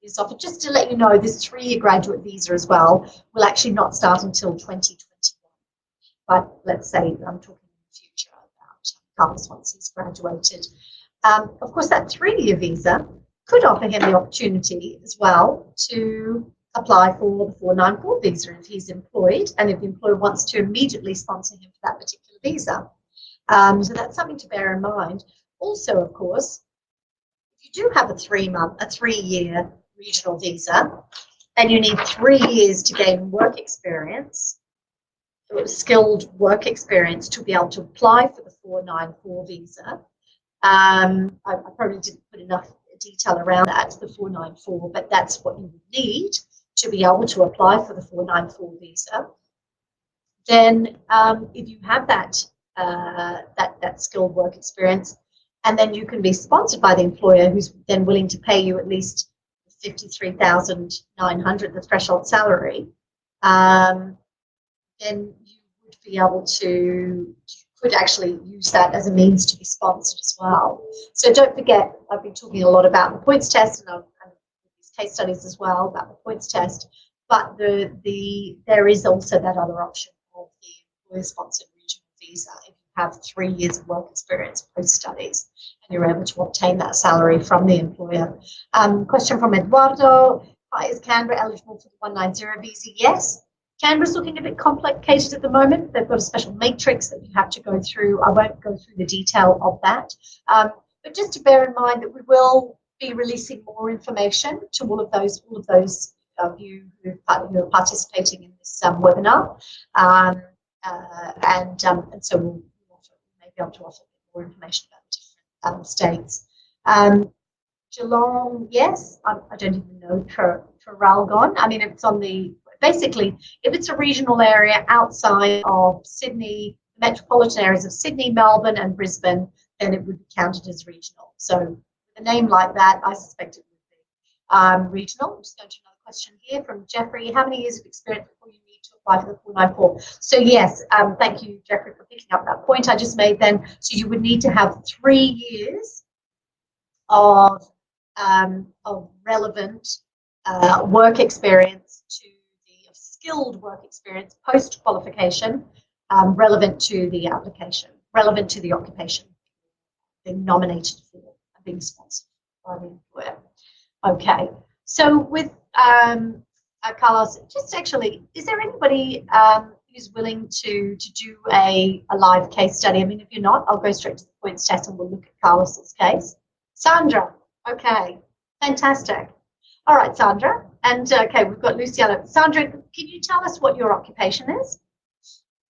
is offered, just to let you know, this 3-year graduate visa as well will actually not start until 2021. But let's say I'm talking in the future about Carlos once he's graduated. Of course, that 3-year visa could offer him the opportunity as well to apply for the 494 visa if he's employed and if the employer wants to immediately sponsor him for that particular visa. So that's something to bear in mind. Also, of course, if you do have a 3-year regional visa and you need 3 years to gain work experience, skilled work experience to be able to apply for the 494 visa. I probably didn't put enough detail around that, the 494, but that's what you would need to be able to apply for the 494 visa. Then if you have that skilled work experience, and then you can be sponsored by the employer who's then willing to pay you at least $53,900, the threshold salary, then you would be able to, you could actually use that as a means to be sponsored as well. So don't forget, I've been talking a lot about the points test and these case studies as well about the points test, but there is also that other option of the employer-sponsored regional visa if you have 3 years of work experience post-studies and you're able to obtain that salary from the employer. Question from Eduardo, is Canberra eligible for the 190 visa? Yes. Canberra's looking a bit complicated at the moment. They've got a special matrix that you have to go through. I won't go through the detail of that. But just to bear in mind that we will be releasing more information to all of those of you who are participating in this webinar. And so we'll may be able to offer more information about the different states. Geelong, yes. I don't even know Traralgon. I mean, it's on the, basically, if it's a regional area outside of Sydney, metropolitan areas of Sydney, Melbourne and Brisbane, then it would be counted as regional. So with a name like that, I suspect it would be regional. I'm just going to another question here from Jeffrey. How many years of experience before you need to apply for the 494? So yes, thank you, Jeffrey, for picking up that point I just made then. So you would need to have 3 years of relevant work experience to the skilled work experience post-qualification relevant to the application, relevant to the occupation being nominated for and being sponsored by the employer. Okay, so with Carlos, just actually, is there anybody who's willing to do a live case study? I mean, if you're not, I'll go straight to the points test and we'll look at Carlos's case. Sandra, okay, fantastic. All right, Sandra, and okay, we've got Luciana. Sandra, can you tell us what your occupation is?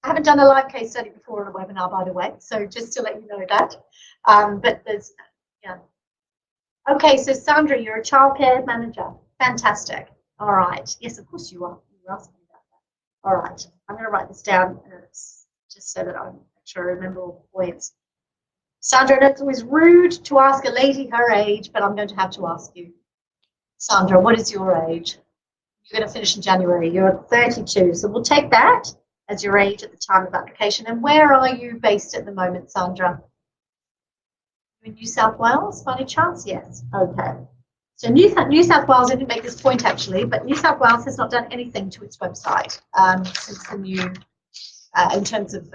I haven't done a live case study before on a webinar, by the way, so just to let you know that. But there's, yeah. Okay, so Sandra, you're a childcare manager. Fantastic. All right. Yes, of course you are. You were asking me about that. All right. I'm going to write this down just so that I'm sure I remember all the points. Sandra, it's always rude to ask a lady her age, but I'm going to have to ask you. Sandra, what is your age? You're going to finish in January. You're 32. So we'll take that as your age at the time of application. And where are you based at the moment, Sandra? In New South Wales, by any chance? Yes. Okay. So New South Wales, I didn't make this point actually, but New South Wales has not done anything to its website since the new, in terms of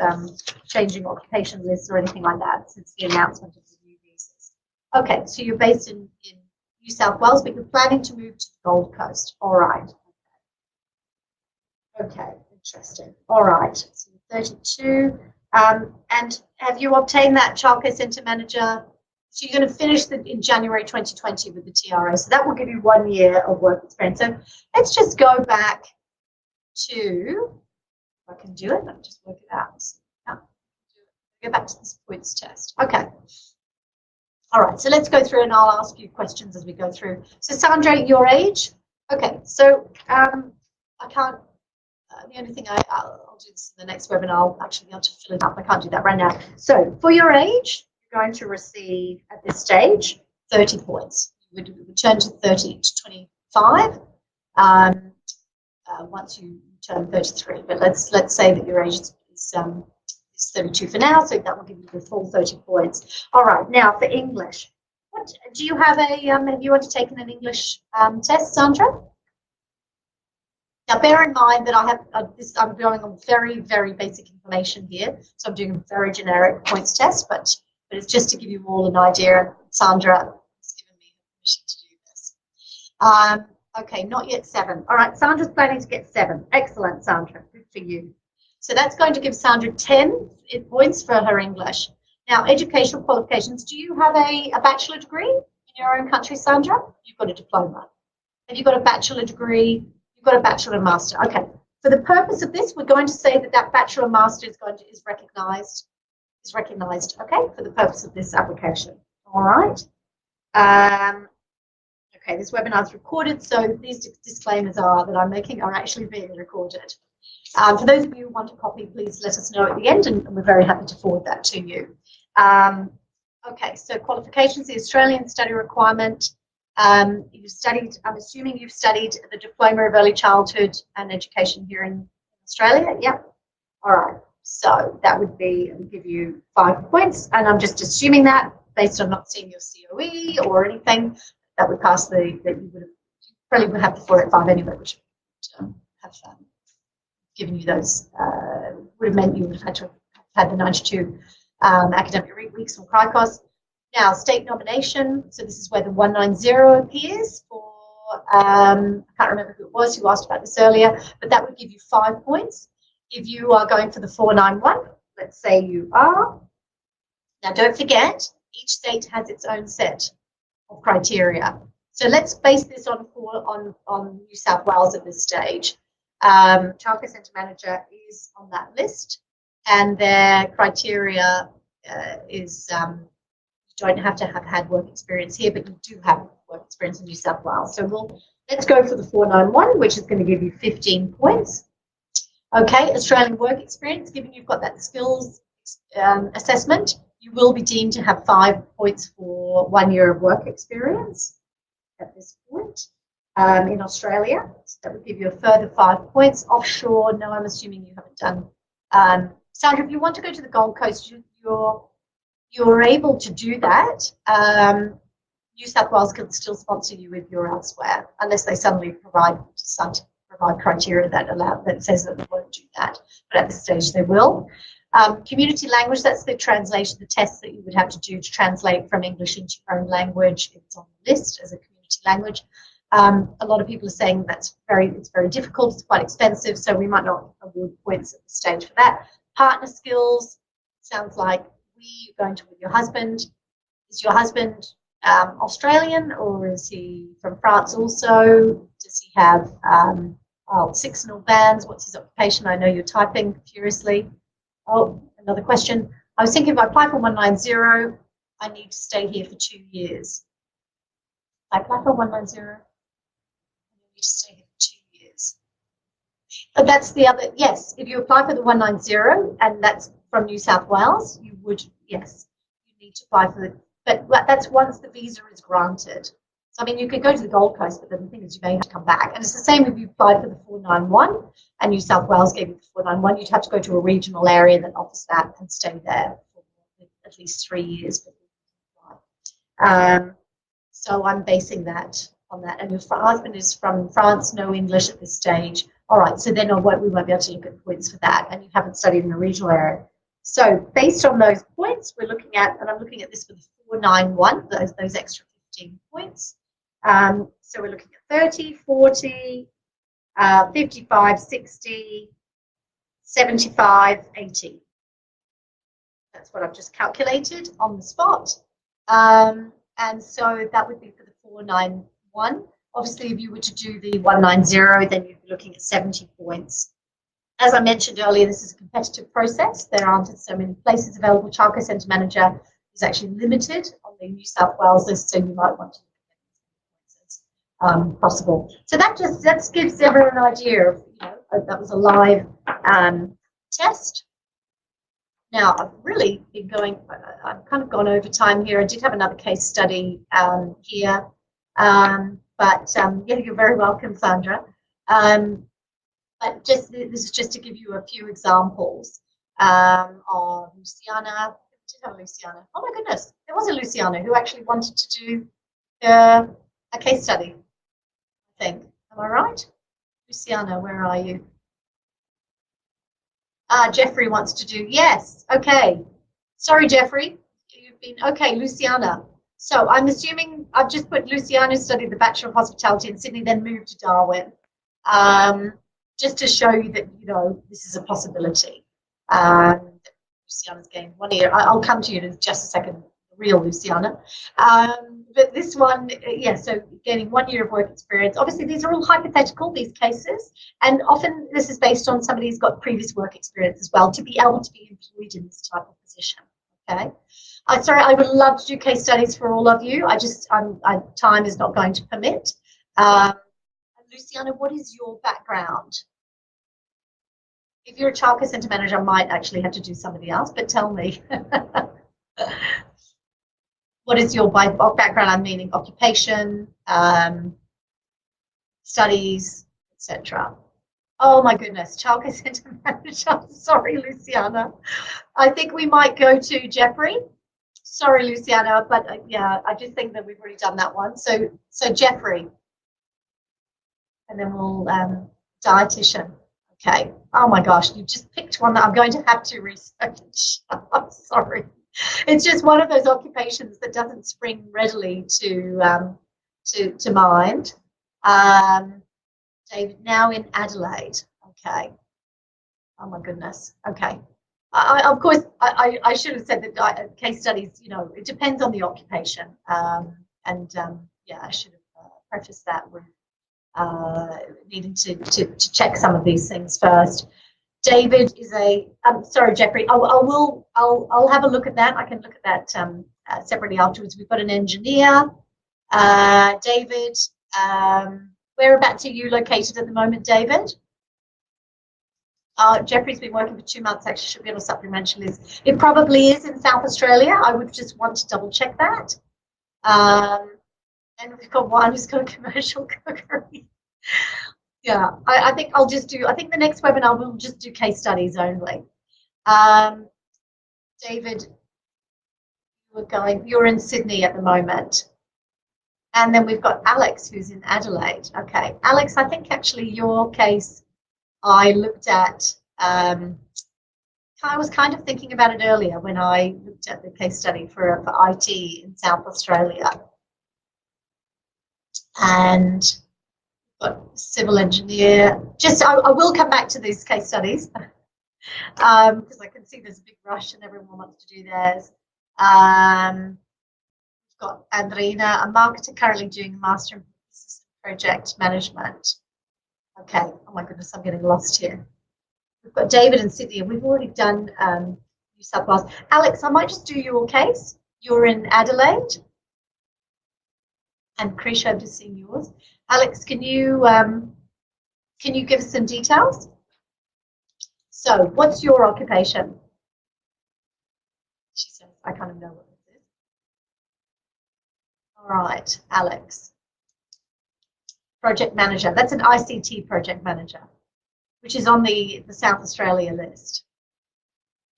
changing occupation lists or anything like that, since the announcement of the new visas. Okay, so you're based in New South Wales, but you're planning to move to the Gold Coast. All right. Okay, interesting. All right, so you're 32. And have you obtained that childcare centre manager? So you're going to finish in January 2020 with the TRO. So that will give you 1 year of work experience. So let's just go back to, if I can do it, let me just work it out. Go back to this points test. Okay. All right, so let's go through and I'll ask you questions as we go through. So Sandra, your age? Okay, so I can't, the only thing I'll do this in the next webinar, I'll actually be able to fill it up. I can't do that right now. So for your age, you're going to receive at this stage 30 points. You would return to 30 to 25 once you turn 33. But let's say that your age is 32 for now, so that will give you the full 30 points. All right, now for English, what do you have have you undertaken an English test, Sandra? Now, bear in mind that I have I'm going on very, very basic information here, so I'm doing a very generic points test, but it's just to give you all an idea. Sandra has given me permission to do this. Okay, not yet 7. All right, Sandra's planning to get 7. Excellent, Sandra. Good for you. So that's going to give Sandra 10 points for her English. Now, educational qualifications. Do you have a bachelor degree in your own country, Sandra? You've got a diploma. Have you got a bachelor degree? You've got a bachelor and master. Okay. For the purpose of this, we're going to say that bachelor and master is recognized. Okay, for the purpose of this application. All right. Okay, this webinar is recorded, so these disclaimers that I'm making are actually being recorded. For those of you who want a copy, please let us know at the end, and we're very happy to forward that to you. Okay, so qualifications, the Australian study requirement. You've studied, I'm assuming you've studied the Diploma of Early Childhood and Education here in Australia. Yeah. All right. So that would give you 5 points, and I'm just assuming that based on not seeing your COE or anything, that would pass that you probably would have the 4 at 5 anyway, which would have given you those, would have meant you would have had to have had the 92 academic weeks from CRICOS. Now, state nomination, so this is where the 190 appears for, I can't remember who it was who asked about this earlier, but that would give you 5 points. If you are going for the 491, let's say you are. Now, don't forget, each state has its own set of criteria. So let's base this on New South Wales at this stage. Childcare Centre Manager is on that list, and their criteria is you don't have to have had work experience here, but you do have work experience in New South Wales. So let's go for the 491, which is going to give you 15 points. Okay, Australian work experience, given you've got that skills assessment, you will be deemed to have 5 points for 1 year of work experience at this point in Australia. So that would give you a further 5 points. Offshore, no, I'm assuming you haven't done. Sandra, if you want to go to the Gold Coast, you're able to do that. New South Wales can still sponsor you if you're elsewhere, unless they suddenly provide criteria that says that they won't do that. But at this stage, they will. Community language, that's the translation, the test that you would have to do to translate from English into your own language. It's on the list as a community language. A lot of people are saying it's very difficult, it's quite expensive, so we might not award points at this stage for that. Partner skills, sounds like you're going to with your husband. Is your husband Australian, or is he from France also? Does he have 6 bands? What's his occupation? I know you're typing furiously. Oh, another question. I was thinking if I apply for 190, I need to stay here for 2 years. If I apply for 190, I need to stay here for 2 years. But that's the other, yes, if you apply for the 190 and that's from New South Wales, you would, yes, you need to apply for it. But that's once the visa is granted. So, I mean, you could go to the Gold Coast, but the thing is you may have to come back. And it's the same if you applied for the 491 and New South Wales gave you the 491, you'd have to go to a regional area that offers that and stay there for at least 3 years. So I'm basing that on that. And your husband is from France, no English at this stage. All right, so then we won't be able to look at points for that, and you haven't studied in a regional area. So based on those points, we're looking at, and I'm looking at this with 491, those extra 15 points. So we're looking at 30, 40, 55, 60, 75, 80. That's what I've just calculated on the spot. And so that would be for the 491. Obviously, if you were to do the 190, then you'd be looking at 70 points. As I mentioned earlier, this is a competitive process. There aren't so many places available. Childcare Centre Manager is actually limited on the New South Wales list, so you might want to look at as possible. So that gives everyone an idea of, that was a live test. Now, I've really been I've kind of gone over time here. I did have another case study here, but yeah, you're very welcome, Sandra. But this is just to give you a few examples of Luciana. We did have Luciana. Oh my goodness, there was a Luciana who actually wanted to do a case study, I think. Am I right? Luciana, where are you? Jeffrey wants to do, yes, okay. Sorry, Jeffrey, you've been, okay, Luciana. So I'm assuming I've just put Luciana studied the Bachelor of Hospitality in Sydney, then moved to Darwin. Just to show you that, this is a possibility. Luciana's gained 1 year. I'll come to you in just a second, the real Luciana. But this one, yeah, so gaining 1 year of work experience. Obviously, these are all hypothetical, these cases, and often this is based on somebody who's got previous work experience as well to be able to be employed in this type of position, okay? Sorry, I would love to do case studies for all of you. Time is not going to permit. Luciana, what is your background? If you're a childcare centre manager, I might actually have to do somebody else, but tell me. What is your background? I'm meaning occupation, studies, etc. Oh my goodness, childcare centre manager. Sorry, Luciana. I think we might go to Jeffrey. Sorry, Luciana, but yeah, I just think that we've already done that one. So Jeffrey. And then we'll dietitian. Okay. Oh my gosh, you just picked one that I'm going to have to research. I'm sorry. It's just one of those occupations that doesn't spring readily to mind. David, now in Adelaide. Okay. Oh my goodness. Okay. Of course, I should have said that case studies, it depends on the occupation. Yeah, I should have prefaced that with needing to check some of these things first. David is sorry, Jeffrey. I'll have a look at that. I can look at that separately afterwards. We've got an engineer, David. Whereabouts are you located at the moment, David? Jeffrey's been working for 2 months. Actually, should be on a supplementary list. It probably is in South Australia. I would just want to double check that. And we've got one who's got a commercial cookery. Yeah, I think I'll just do, I think the next webinar we'll just do case studies only. David, you're in Sydney at the moment. And then we've got Alex who's in Adelaide. Okay, Alex, I think actually your case I looked at, I was kind of thinking about it earlier when I looked at the case study for IT in South Australia. And got civil engineer. I will come back to these case studies because I can see there's a big rush and everyone wants to do theirs. We've got Andrina, a marketer currently doing a master in business project management. Okay, oh my goodness, I'm getting lost here. We've got David and Sydney, and we've already done New South Wales. Alex, I might just do your case. You're in Adelaide. And Krish, I've just seen yours. Alex, can you give us some details? So, what's your occupation? She says, I kind of know what this is. All right, Alex. Project manager. That's an ICT project manager, which is on the South Australia list.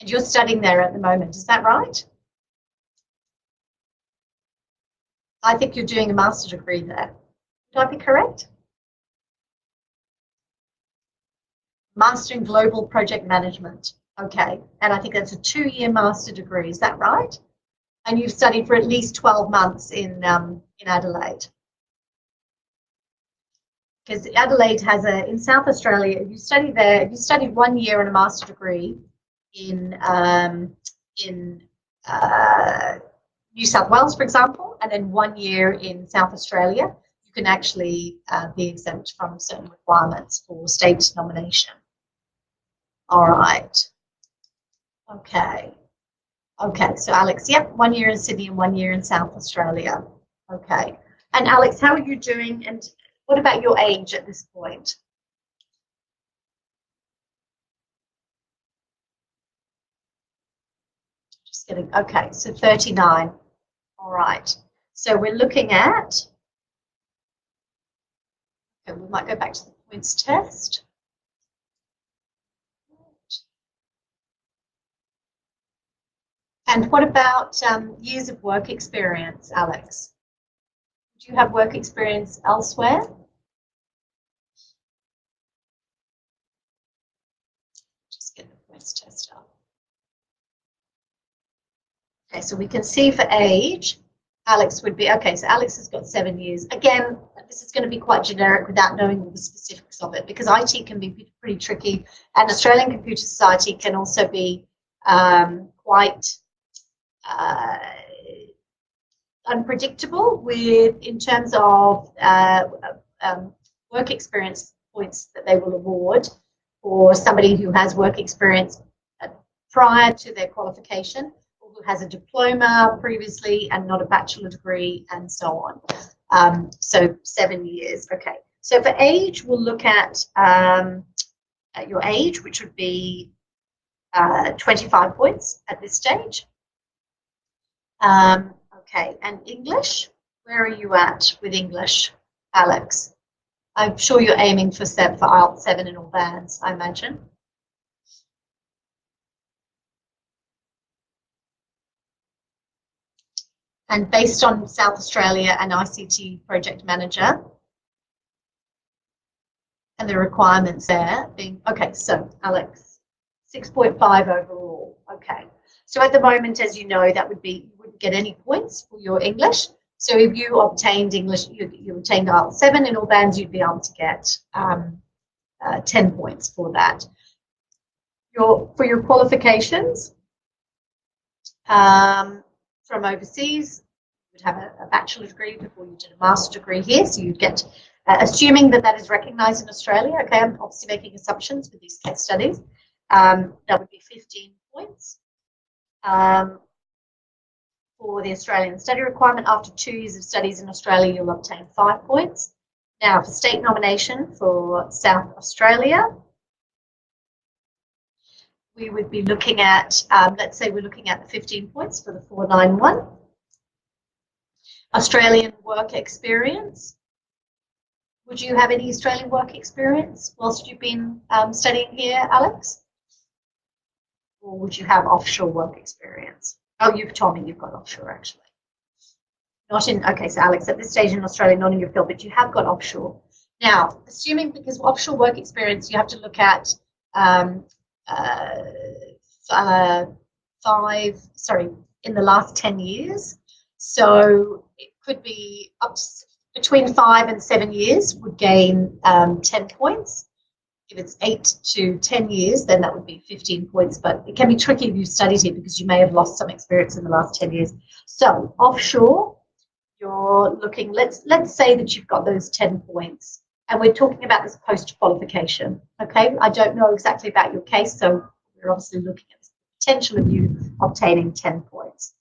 And you're studying there at the moment, is that right? I think you're doing a master's degree there. Would I be correct? Master in Global Project Management. Okay, and I think that's a 2-year master degree. Is that right? And you've studied for at least 12 months in Adelaide. Because Adelaide has in South Australia, if you study there, if you studied 1 year in a master degree in New South Wales, for example, and then 1 year in South Australia, you can actually be exempt from certain requirements for state nomination. All right. Okay. Okay, so Alex, yep, 1 year in Sydney and 1 year in South Australia. Okay. And Alex, how are you doing? And what about your age at this point? Just getting, okay, so 39. All right. So we're looking at, okay, we might go back to the points test. And what about years of work experience, Alex? Do you have work experience elsewhere? Just get the points test up. Okay, so we can see for age, Alex would be, okay, so Alex has got 7 years. Again, this is going to be quite generic without knowing all the specifics of it, because IT can be pretty tricky, and Australian Computer Society can also be quite unpredictable in terms of work experience points that they will award for somebody who has work experience prior to their qualification, or who has a diploma previously and not a bachelor degree, and so on. So 7 years. Okay. So for age, we'll look at your age, which would be 25 points at this stage. Okay, and English, where are you at with English, Alex? I'm sure you're aiming for IELTS 7 in all bands, I imagine. And based on South Australia and ICT project manager and the requirements there being, okay, so Alex, 6.5 overall, okay. So at the moment, as you know, that would be, you wouldn't get any points for your English. So if you obtained English, you obtained IELTS 7 in all bands, you'd be able to get 10 points for that. For your qualifications from overseas, you would have a bachelor degree before you did a master degree here. So you'd get, assuming that is recognised in Australia, okay, I'm obviously making assumptions with these case studies, that would be 15 points. For the Australian study requirement, after 2 years of studies in Australia, you'll obtain 5 points. Now, for state nomination for South Australia, we would be looking at, let's say we're looking at the 15 points for the 491. Australian work experience. Would you have any Australian work experience whilst you've been studying here, Alex? Or would you have offshore work experience? Oh, you've told me you've got offshore, actually. Not in, okay, so Alex, at this stage in Australia, not in your field, but you have got offshore. Now, assuming, because offshore work experience, you have to look at in the last 10 years. So it could be up to between 5 and 7 years would gain 10 points. If it's 8 to 10 years, then that would be 15 points. But it can be tricky if you've studied here because you may have lost some experience in the last 10 years. So offshore, you're looking, let's say that you've got those 10 points. And we're talking about this post-qualification, okay? I don't know exactly about your case, so we're obviously looking at the potential of you obtaining 10 points.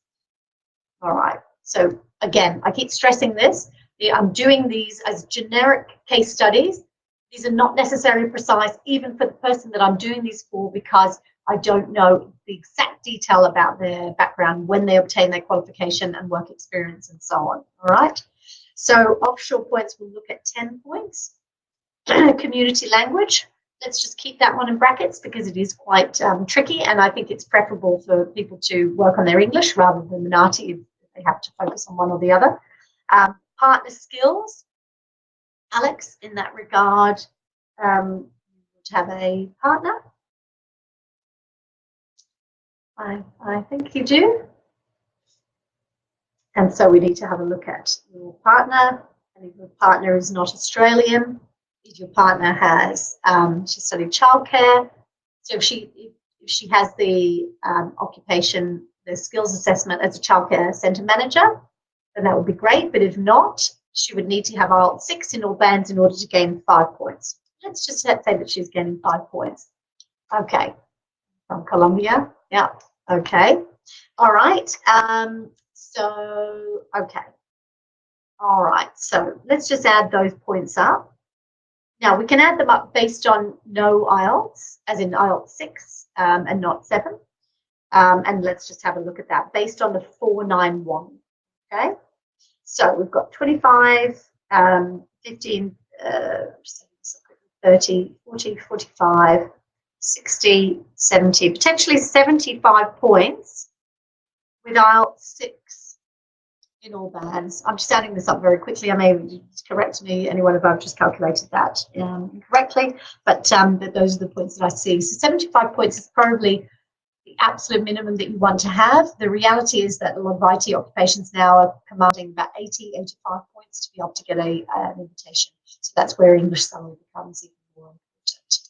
All right. So again, I keep stressing this. I'm doing these as generic case studies. These are not necessarily precise, even for the person that I'm doing these for, because I don't know the exact detail about their background, when they obtain their qualification and work experience and so on. All right. So offshore points, we'll look at 10 points. Community language, let's just keep that one in brackets because it is quite tricky, and I think it's preferable for people to work on their English rather than Minati if they have to focus on one or the other. Partner skills, Alex, in that regard, you would have a partner? I think you do. And so we need to have a look at your partner. And if your partner is not Australian, if your partner has, she studied childcare. So if she has the occupation, the skills assessment as a childcare centre manager, then that would be great. But if not, she would need to have IELTS 6 in all bands in order to gain 5 points. Let's just say that she's getting 5 points. Okay. From Colombia. Yeah. Okay. All right. So, okay. All right. So let's just add those points up. Now we can add them up based on no IELTS, as in IELTS 6 and not 7. And let's just have a look at that based on the 491. Okay. So we've got 25, 15, 30, 40, 45, 60, 70, potentially 75 points with IELTS 6 in all bands. I'm just adding this up very quickly. I may correct me, anyone if I've just calculated that incorrectly, but those are the points that I see. So 75 points is probably the absolute minimum that you want to have. The reality is that a lot of IT occupations now are commanding about 80, 85 points to be able to get an invitation. So that's where English summary becomes even more important.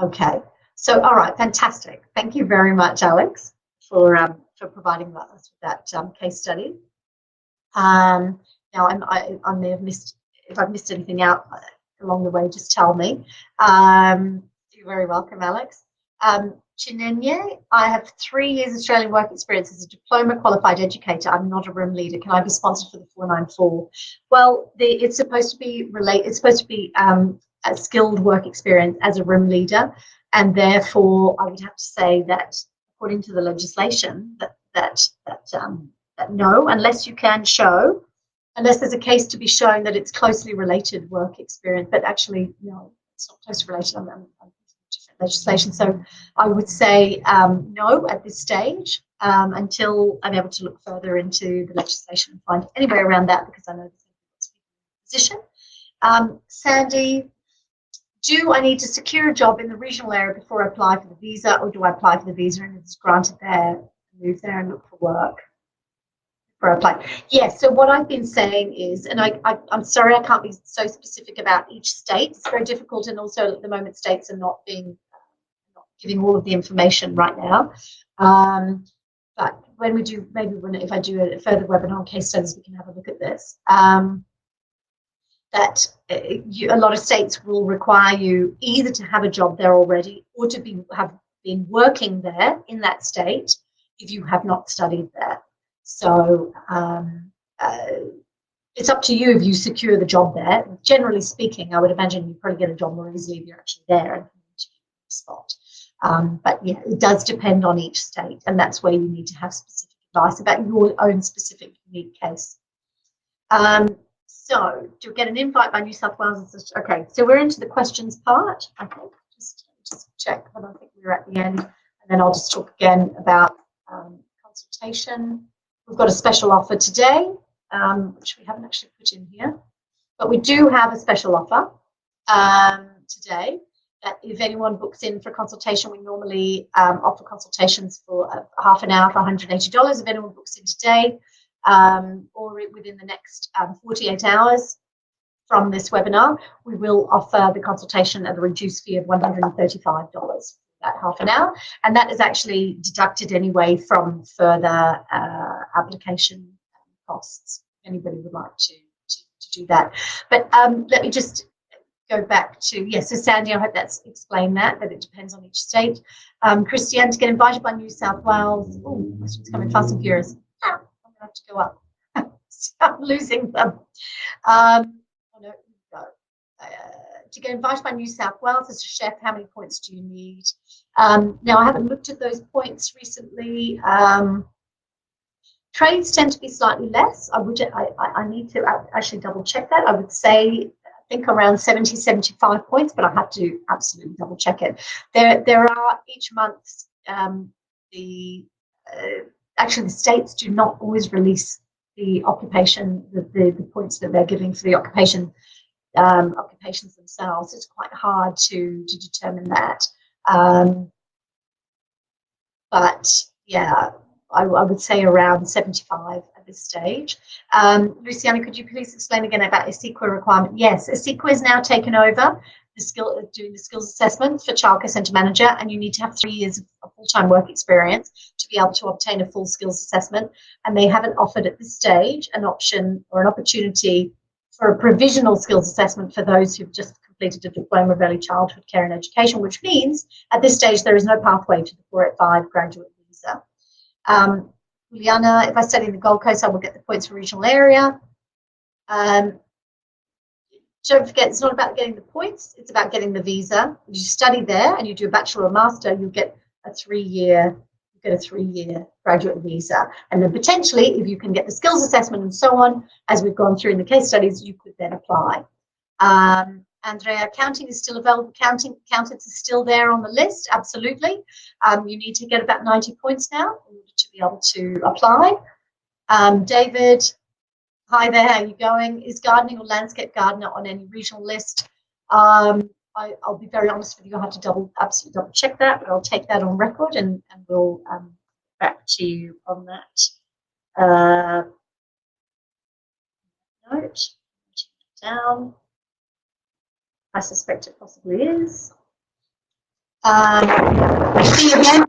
Okay. So, all right, fantastic. Thank you very much, Alex, for providing us with that case study. Now, I may have missed, if I've missed anything out along the way, just tell me. You're very welcome, Alex. Chinenye, I have 3 years Australian work experience as a diploma qualified educator. I'm not a room leader. Can I be sponsored for the 494? Well, it's supposed to be It's supposed to be a skilled work experience as a room leader, and therefore I would have to say that according to the legislation that no, unless you can show, unless there's a case to be shown that it's closely related work experience, but actually no, it's not closely related. I'm different legislation, so I would say no at this stage until I'm able to look further into the legislation and find any way around that, because I know there's a position. Sandy, do I need to secure a job in the regional area before I apply for the visa, or do I apply for the visa and it's granted there, move there and look for work before I apply? Yes, so what I've been saying is, and I'm sorry I can't be so specific about each state. It's very difficult, and also at the moment states are not giving all of the information right now. But when we do, if I do a further webinar on case studies, we can have a look at this. That a lot of states will require you either to have a job there already or to have been working there in that state if you have not studied there. So it's up to you if you secure the job there. Generally speaking, I would imagine you probably get a job more easily if you're actually there and spot. But yeah, it does depend on each state, and that's where you need to have specific advice about your own specific unique case. So, do we get an invite by New South Wales? Okay, so we're into the questions part. Okay, just check, but I think we're at the end, and then I'll just talk again about consultation. We've got a special offer today, which we haven't actually put in here, but we do have a special offer today. That if anyone books in for consultation, we normally offer consultations for half an hour for $180. If anyone books in today, or within the next 48 hours from this webinar, we will offer the consultation at a reduced fee of $135 for that half an hour, and that is actually deducted anyway from further application costs, if anybody would like to do that. But let me just go back to, yes, so Sandy, I hope that's explained that it depends on each state. Christiane, to get invited by New South Wales, oh, questions coming fast and furious. I'm going to have to go up. So I'm losing them. Oh, no, go. To get invited by New South Wales as a chef, how many points do you need? Now, I haven't looked at those points recently. Trades tend to be slightly less. I need to actually double check that. I would say, I think around 70, 75 points, but I have to absolutely double check it. There are each month, actually the states do not always release the occupation, the points that they're giving for the occupation occupations themselves. It's quite hard to determine that. But yeah, I would say around 75 at this stage. Luciana, could you please explain again about a CEQA requirement? Yes, a CEQA is now taken over doing the skills assessment for childcare centre manager, and you need to have 3 years of full-time work experience to be able to obtain a full skills assessment. And they haven't offered at this stage an option or an opportunity for a provisional skills assessment for those who've just completed a diploma of early childhood care and education, which means at this stage there is no pathway to the 485 graduate visa. Juliana, if I study in the Gold Coast, I will get the points for regional area. Don't forget, it's not about getting the points, it's about getting the visa. If you study there and you do a bachelor or master, you get a 3-year graduate visa. And then potentially, if you can get the skills assessment and so on, as we've gone through in the case studies, you could then apply. Andrea, accounting is still available. Accountants is still there on the list, absolutely. You need to get about 90 points now in order to be able to apply. David, hi there, how are you going? Is gardening or landscape gardener on any regional list? I'll be very honest with you, I'll have to absolutely double check that, but I'll take that on record and we'll back to you on that. Note down. I suspect it possibly is. See you again.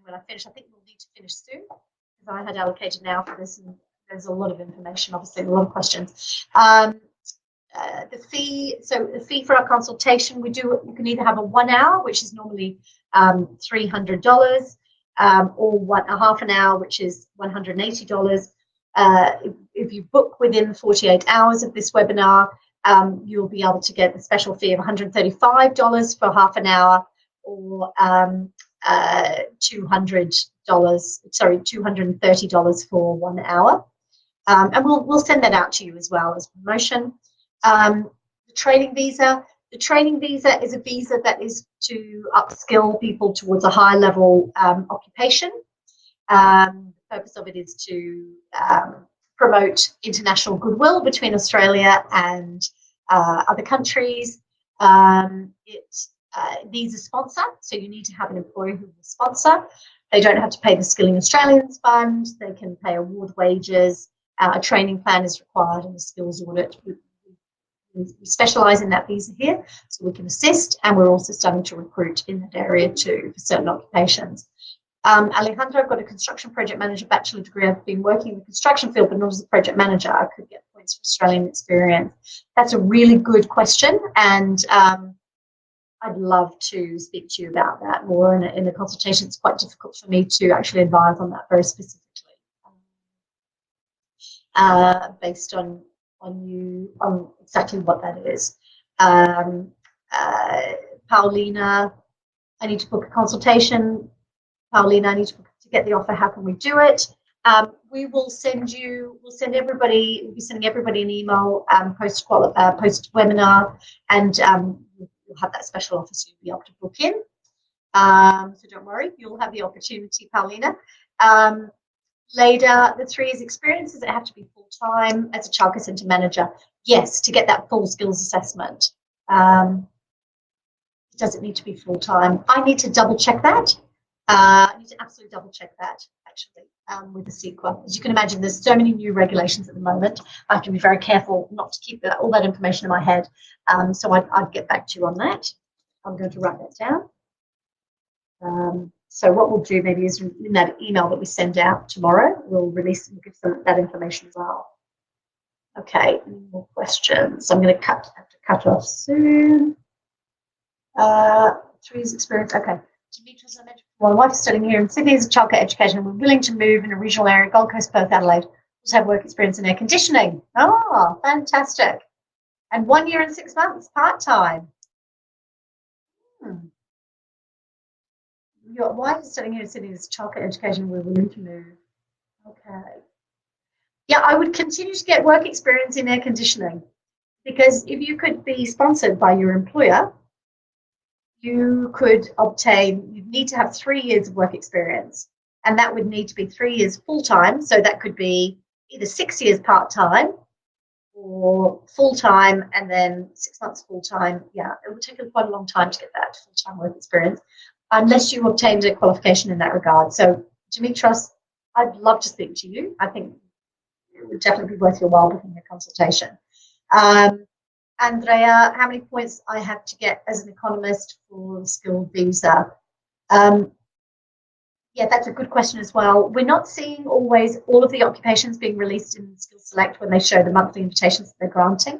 When I finish, I think we'll need to finish soon because I had allocated now for this, and there's a lot of information, obviously, a lot of questions. The fee, so the fee for our consultation, you can either have a 1 hour, which is normally $300, or a half an hour, which is $180. If you book within 48 hours of this webinar, you'll be able to get the special fee of $135 for half an hour, or $230 for 1 hour. And we'll send that out to you as well as promotion. The training visa. The training visa is a visa that is to upskill people towards a high level occupation. The purpose of it is to promote international goodwill between Australia and other countries. It needs a sponsor, so you need to have an employer who will sponsor. They don't have to pay the Skilling Australians Fund. They can pay award wages. A training plan is required and a skills audit. We specialise in that visa here, so we can assist, and we're also starting to recruit in that area too for certain occupations. Alejandro, I've got a construction project manager bachelor degree. I've been working in the construction field, but not as a project manager. I could get points for Australian experience. That's a really good question, and I'd love to speak to you about that more in a consultation. It's quite difficult for me to actually advise on that very specifically, based on exactly what that is. Paulina, I need to book a consultation. Paulina, I need to get the offer. How can we do it? We will send everybody. We'll be sending everybody an email post webinar, and you'll have that special offer, so you'll be able to book in. So don't worry, you'll have the opportunity, Paulina. Later, the 3 years experience, does it have to be full-time as a childcare centre manager? Yes, to get that full skills assessment. Does it need to be full-time? I need to double check that. I need to absolutely double check that, actually, with the CEQA. As you can imagine, there's so many new regulations at the moment. I have to be very careful not to keep all that information in my head. So I'd get back to you on that. I'm going to write that down. So what we'll do maybe is in that email that we send out tomorrow, we'll give some that information as well. Okay, any more questions? I'm going to have to cut off soon. 3 years experience. Okay. Demetrius, I mentioned my wife is studying here in Sydney as a childcare education, and we're willing to move in a regional area, Gold Coast, Perth, Adelaide. Also have work experience in air conditioning. Oh, fantastic. And 1 year and 6 months, part-time. Your wife is studying here in Sydney as a childcare education, we're willing to move. Okay. Yeah, I would continue to get work experience in air conditioning, because if you could be sponsored by your employer, you could you'd need to have 3 years of work experience, and that would need to be 3 years full-time. So that could be either 6 years part-time for full-time and then 6 months full-time, yeah, it would take quite a long time to get that full-time work experience unless you obtained a qualification in that regard. So, Dimitros, I'd love to speak to you. I think it would definitely be worth your while booking a consultation. Andrea, how many points I have to get as an economist for the skilled visa? Yeah, that's a good question as well. We're not seeing always all of the occupations being released in Skills Select when they show the monthly invitations that they're granting.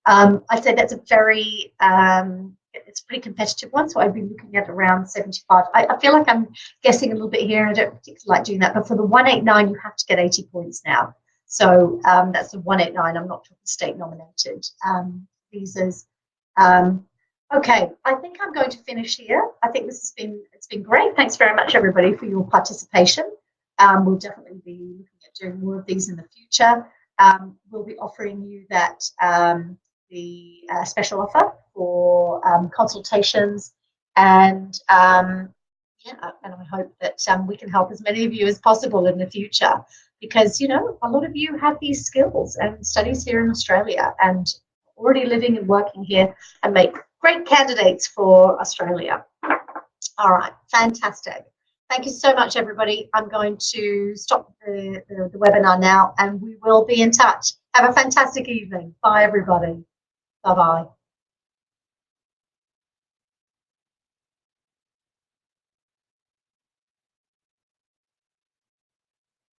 I'd say that's a very, it's a pretty competitive one, so I'd be looking at around 75. I feel like I'm guessing a little bit here, and I don't particularly like doing that, but for the 189, you have to get 80 points now. So that's the 189. I'm not talking state nominated visas. Okay, I think I'm going to finish here. I think it's been great. Thanks very much, everybody, for your participation. We'll definitely be looking at doing more of these in the future. We'll be offering you that the special offer for consultations, and yeah, and I hope that we can help as many of you as possible in the future, because you know a lot of you have these skills and studies here in Australia and already living and working here and make great candidates for Australia. All right, fantastic. Thank you so much, everybody. I'm going to stop the webinar now, and we will be in touch. Have a fantastic evening. Bye, everybody. Bye-bye.